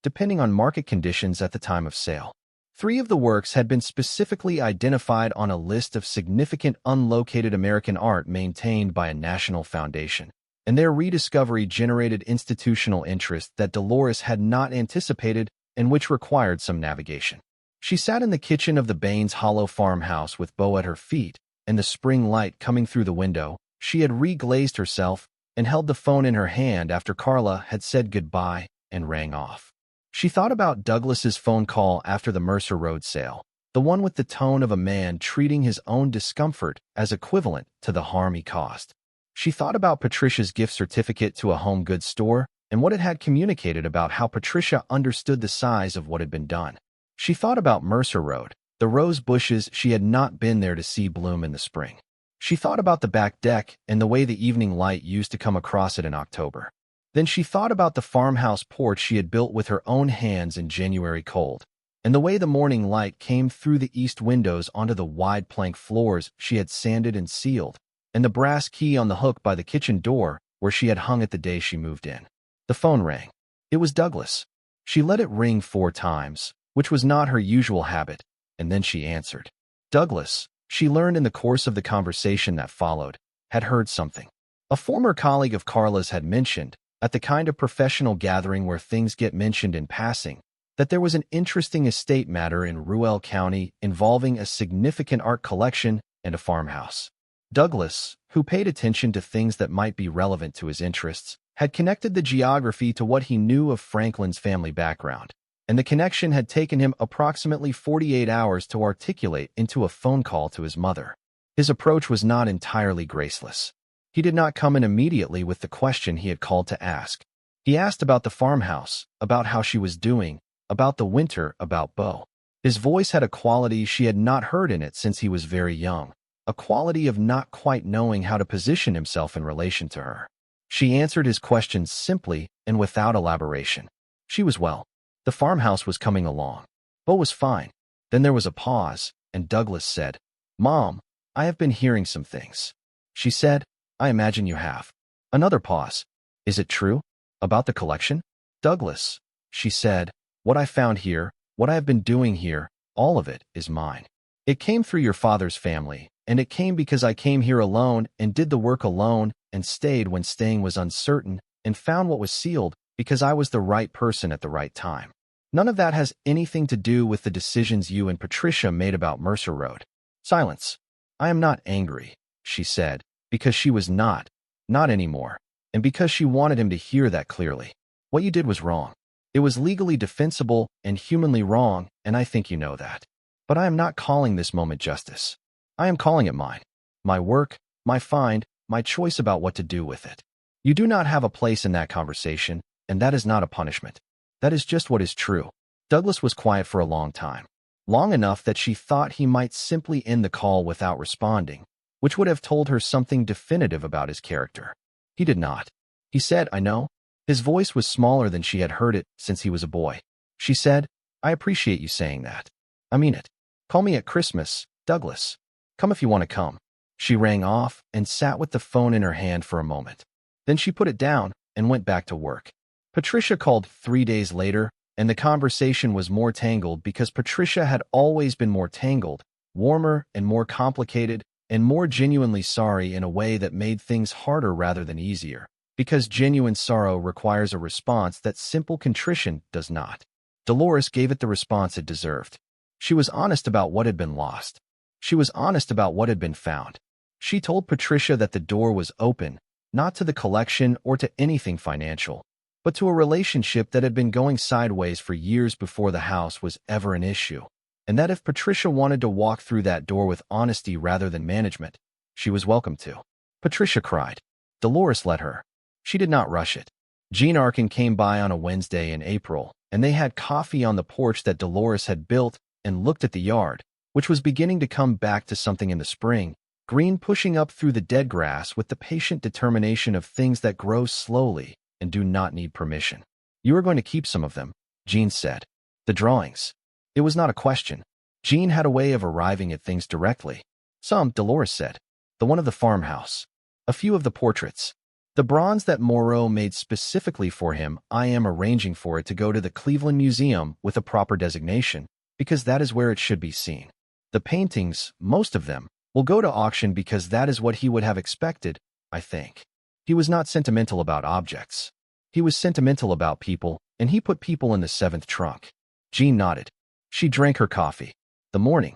depending on market conditions at the time of sale. 3 of the works had been specifically identified on a list of significant unlocated American art maintained by a national foundation, and their rediscovery generated institutional interest that Dolores had not anticipated and which required some navigation. She sat in the kitchen of the Baines Hollow farmhouse with Beau at her feet, and the spring light coming through the window. She had reglazed herself and held the phone in her hand after Carla had said goodbye and rang off. She thought about Douglas's phone call after the Mercer Road sale, the one with the tone of a man treating his own discomfort as equivalent to the harm he caused. She thought about Patricia's gift certificate to a home goods store and what it had communicated about how Patricia understood the size of what had been done. She thought about Mercer Road, the rose bushes she had not been there to see bloom in the spring. She thought about the back deck and the way the evening light used to come across it in October. Then she thought about the farmhouse porch she had built with her own hands in January cold, and the way the morning light came through the east windows onto the wide plank floors she had sanded and sealed, and the brass key on the hook by the kitchen door where she had hung it the day she moved in. The phone rang. It was Douglas. She let it ring 4 times, which was not her usual habit, and then she answered. Douglas, she learned in the course of the conversation that followed, had heard something. A former colleague of Carla's had mentioned, at the kind of professional gathering where things get mentioned in passing, that there was an interesting estate matter in Ruel County involving a significant art collection and a farmhouse. Douglas, who paid attention to things that might be relevant to his interests, had connected the geography to what he knew of Franklin's family background, and the connection had taken him approximately 48 hours to articulate into a phone call to his mother. His approach was not entirely graceless. He did not come in immediately with the question he had called to ask. He asked about the farmhouse, about how she was doing, about the winter, about Beau. His voice had a quality she had not heard in it since he was very young, a quality of not quite knowing how to position himself in relation to her. She answered his questions simply and without elaboration. She was well. The farmhouse was coming along. Beau was fine. Then there was a pause, and Douglas said, Mom, I have been hearing some things. She said, I imagine you have. Another pause. Is it true? About the collection? Douglas, she said, what I found here, what I have been doing here, all of it is mine. It came through your father's family, and it came because I came here alone and did the work alone and stayed when staying was uncertain and found what was sealed because I was the right person at the right time. None of that has anything to do with the decisions you and Patricia made about Mercer Road. Silence. I am not angry, she said, because she was not anymore, and because she wanted him to hear that clearly. What you did was wrong. It was legally defensible and humanly wrong, and I think you know that. But I am not calling this moment justice. I am calling it mine. My work, my find, my choice about what to do with it. You do not have a place in that conversation, and that is not a punishment. That is just what is true. Douglas was quiet for a long time. Long enough that she thought he might simply end the call without responding, which would have told her something definitive about his character. He did not. He said, I know. His voice was smaller than she had heard it since he was a boy. She said, I appreciate you saying that. I mean it. Call me at Christmas, Douglas. Come if you want to come. She rang off and sat with the phone in her hand for a moment. Then she put it down and went back to work. Patricia called 3 days later, and the conversation was more tangled because Patricia had always been more tangled, warmer and more complicated, and more genuinely sorry in a way that made things harder rather than easier, because genuine sorrow requires a response that simple contrition does not. Dolores gave it the response it deserved. She was honest about what had been lost. She was honest about what had been found. She told Patricia that the door was open, not to the collection or to anything financial, but to a relationship that had been going sideways for years before the house was ever an issue, and that if Patricia wanted to walk through that door with honesty rather than management, she was welcome to. Patricia cried. Dolores let her. She did not rush it. Jean Arkin came by on a Wednesday in April, and they had coffee on the porch that Dolores had built and looked at the yard, which was beginning to come back to something in the spring, green pushing up through the dead grass with the patient determination of things that grow slowly and do not need permission. You are going to keep some of them, Jean said. The drawings. It was not a question. Jean had a way of arriving at things directly. Some, Dolores said. The one of the farmhouse. A few of the portraits. The bronze that Moreau made specifically for him, I am arranging for it to go to the Cleveland Museum with a proper designation, because that is where it should be seen. The paintings, most of them, will go to auction because that is what he would have expected, I think. He was not sentimental about objects. He was sentimental about people, and he put people in the seventh trunk. Jean nodded. She drank her coffee. The morning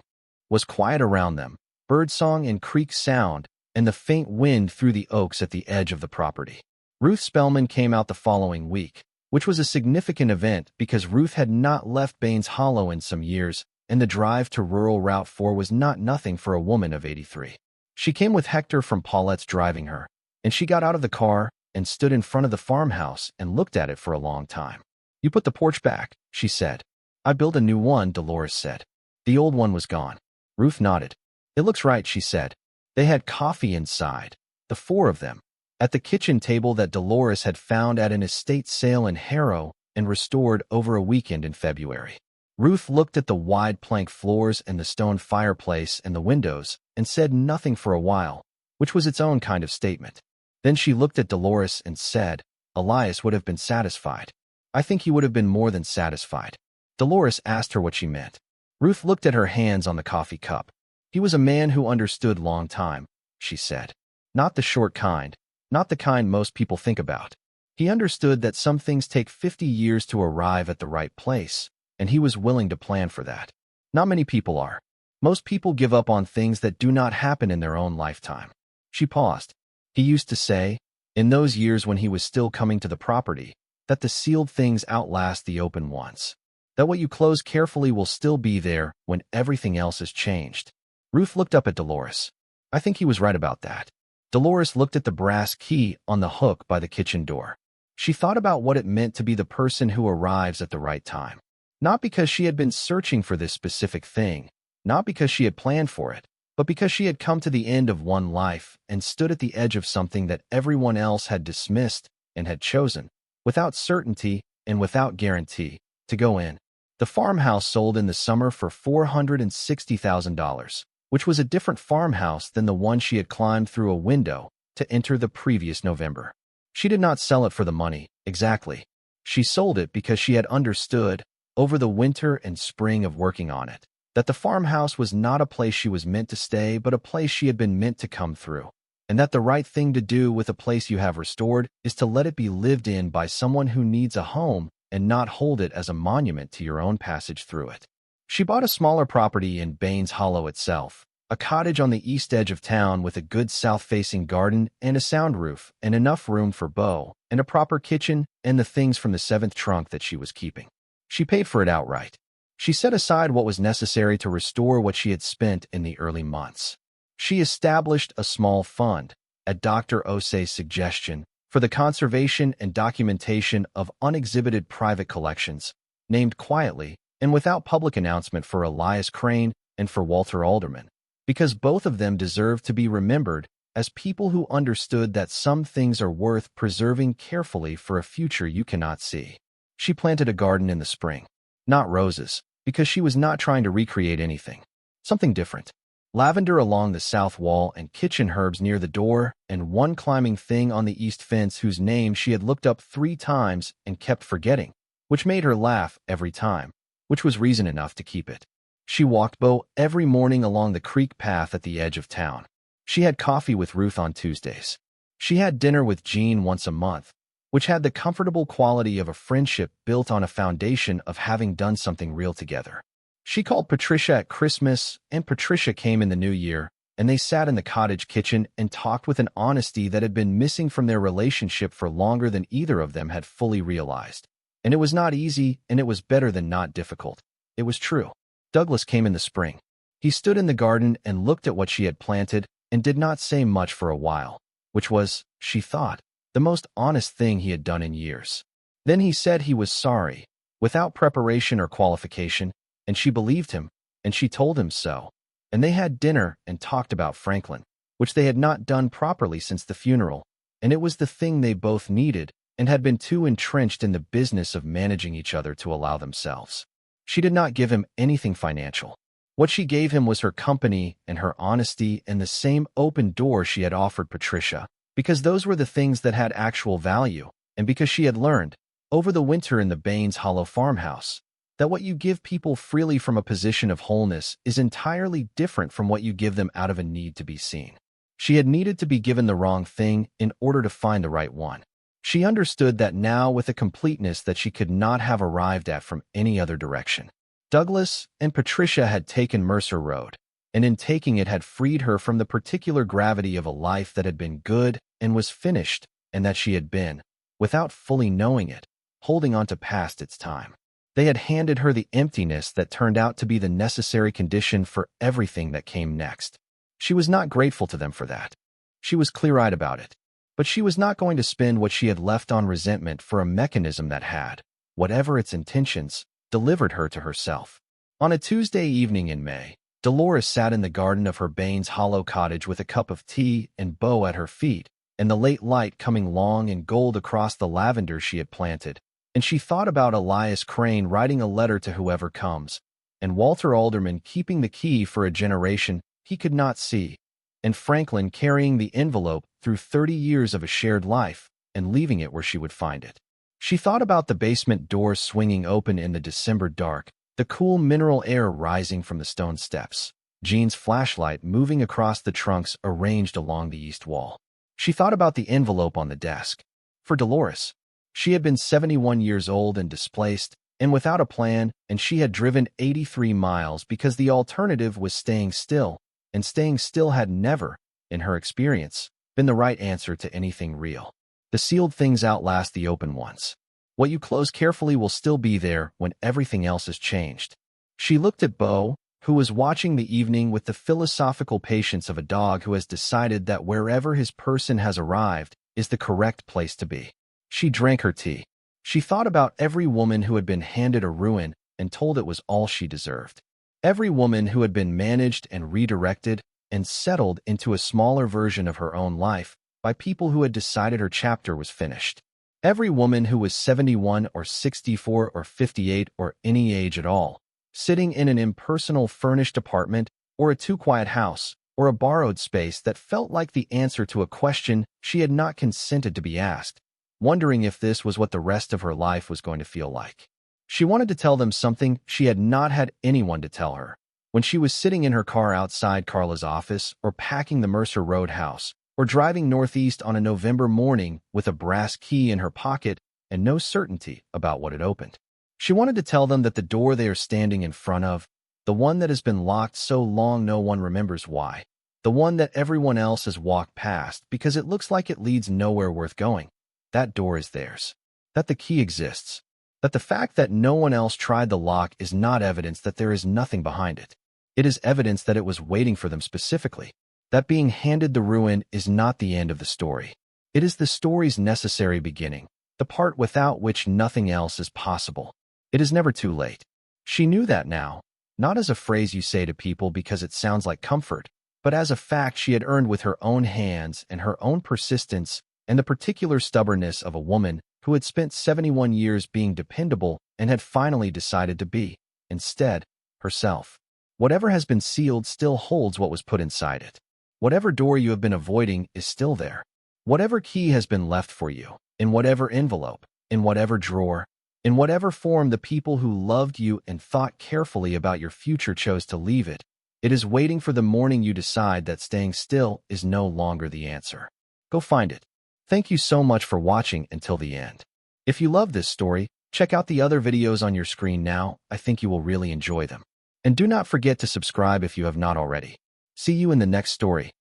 was quiet around them, birdsong and creek sound, and the faint wind through the oaks at the edge of the property. Ruth Spellman came out the following week, which was a significant event because Ruth had not left Baines Hollow in some years, and the drive to rural Route 4 was not nothing for a woman of 83. She came with Hector from Paulette's driving her, and she got out of the car and stood in front of the farmhouse and looked at it for a long time. You put the porch back, she said. I built a new one, Dolores said. The old one was gone. Ruth nodded. It looks right, she said. They had coffee inside, the four of them, at the kitchen table that Dolores had found at an estate sale in Harrow and restored over a weekend in February. Ruth looked at the wide plank floors and the stone fireplace and the windows and said nothing for a while, which was its own kind of statement. Then she looked at Dolores and said, Elias would have been satisfied. I think he would have been more than satisfied. Dolores asked her what she meant. Ruth looked at her hands on the coffee cup. He was a man who understood long time, she said. Not the short kind, not the kind most people think about. He understood that some things take 50 years to arrive at the right place, and he was willing to plan for that. Not many people are. Most people give up on things that do not happen in their own lifetime. She paused. He used to say, in those years when he was still coming to the property, that the sealed things outlast the open ones. That what you close carefully will still be there when everything else has changed. Ruth looked up at Dolores. I think he was right about that. Dolores looked at the brass key on the hook by the kitchen door. She thought about what it meant to be the person who arrives at the right time. Not because she had been searching for this specific thing, not because she had planned for it, but because she had come to the end of one life and stood at the edge of something that everyone else had dismissed and had chosen, without certainty and without guarantee, to go in. The farmhouse sold in the summer for $460,000, which was a different farmhouse than the one she had climbed through a window to enter the previous November. She did not sell it for the money, exactly. She sold it because she had understood, over the winter and spring of working on it, that the farmhouse was not a place she was meant to stay but a place she had been meant to come through, and that the right thing to do with a place you have restored is to let it be lived in by someone who needs a home and not hold it as a monument to your own passage through it. She bought a smaller property in Baines Hollow itself, a cottage on the east edge of town with a good south-facing garden and a sound roof and enough room for Beau and a proper kitchen and the things from the seventh trunk that she was keeping. She paid for it outright. She set aside what was necessary to restore what she had spent in the early months. She established a small fund, at Dr. Osei's suggestion, for the conservation and documentation of unexhibited private collections, named quietly and without public announcement for Elias Crane and for Walter Alderman, because both of them deserved to be remembered as people who understood that some things are worth preserving carefully for a future you cannot see. She planted a garden in the spring. Not roses, because she was not trying to recreate anything. Something different. Lavender along the south wall and kitchen herbs near the door, and one climbing thing on the east fence whose name she had looked up 3 times and kept forgetting, which made her laugh every time, which was reason enough to keep it. She walked Bo every morning along the creek path at the edge of town. She had coffee with Ruth on Tuesdays. She had dinner with Jean once a month, which had the comfortable quality of a friendship built on a foundation of having done something real together. She called Patricia at Christmas, and Patricia came in the new year, and they sat in the cottage kitchen and talked with an honesty that had been missing from their relationship for longer than either of them had fully realized. And it was not easy, and it was better than not difficult. It was true. Douglas came in the spring. He stood in the garden and looked at what she had planted and did not say much for a while, which was, she thought, the most honest thing he had done in years. Then he said he was sorry, without preparation or qualification, and she believed him, and she told him so. And they had dinner and talked about Franklin, which they had not done properly since the funeral, and it was the thing they both needed and had been too entrenched in the business of managing each other to allow themselves. She did not give him anything financial. What she gave him was her company and her honesty and the same open door she had offered Patricia, because those were the things that had actual value, and because she had learned, over the winter in the Baines Hollow farmhouse, that what you give people freely from a position of wholeness is entirely different from what you give them out of a need to be seen. She had needed to be given the wrong thing in order to find the right one. She understood that now with a completeness that she could not have arrived at from any other direction. Douglas and Patricia had taken Mercer Road, and in taking it had freed her from the particular gravity of a life that had been good and was finished, and that she had been, without fully knowing it, holding on to past its time. They had handed her the emptiness that turned out to be the necessary condition for everything that came next. She was not grateful to them for that. She was clear-eyed about it. But she was not going to spend what she had left on resentment for a mechanism that had, whatever its intentions, delivered her to herself. On a Tuesday evening in May, Dolores sat in the garden of her Baines Hollow cottage with a cup of tea and Bo at her feet, and the late light coming long and gold across the lavender she had planted, and she thought about Elias Crane writing a letter to whoever comes, and Walter Alderman keeping the key for a generation he could not see, and Franklin carrying the envelope through 30 years of a shared life and leaving it where she would find it. She thought about the basement door swinging open in the December dark, the cool mineral air rising from the stone steps, Jean's flashlight moving across the trunks arranged along the east wall. She thought about the envelope on the desk. For Dolores, she had been 71 years old and displaced, and without a plan, and she had driven 83 miles because the alternative was staying still, and staying still had never, in her experience, been the right answer to anything real. The sealed things outlast the open ones. What you close carefully will still be there when everything else has changed. She looked at Bo, who was watching the evening with the philosophical patience of a dog who has decided that wherever his person has arrived is the correct place to be. She drank her tea. She thought about every woman who had been handed a ruin and told it was all she deserved. Every woman who had been managed and redirected and settled into a smaller version of her own life by people who had decided her chapter was finished. Every woman who was 71 or 64 or 58 or any age at all, sitting in an impersonal furnished apartment or a too-quiet house or a borrowed space that felt like the answer to a question she had not consented to be asked, wondering if this was what the rest of her life was going to feel like. She wanted to tell them something she had not had anyone to tell her. When she was sitting in her car outside Carla's office or packing the Mercer Road house, or driving northeast on a November morning with a brass key in her pocket and no certainty about what had opened. She wanted to tell them that the door they are standing in front of, the one that has been locked so long no one remembers why, the one that everyone else has walked past because it looks like it leads nowhere worth going, that door is theirs, that the key exists, that the fact that no one else tried the lock is not evidence that there is nothing behind it. It is evidence that it was waiting for them specifically. that being handed the ruin is not the end of the story. It is the story's necessary beginning, the part without which nothing else is possible. It is never too late. She knew that now, not as a phrase you say to people because it sounds like comfort, but as a fact she had earned with her own hands and her own persistence and the particular stubbornness of a woman who had spent 71 years being dependable and had finally decided to be, instead, herself. Whatever has been sealed still holds what was put inside it. Whatever door you have been avoiding is still there. Whatever key has been left for you, in whatever envelope, in whatever drawer, in whatever form the people who loved you and thought carefully about your future chose to leave it, it is waiting for the morning you decide that staying still is no longer the answer. Go find it. Thank you so much for watching until the end. If you love this story, check out the other videos on your screen now. I think you will really enjoy them. And do not forget to subscribe if you have not already. See you in the next story.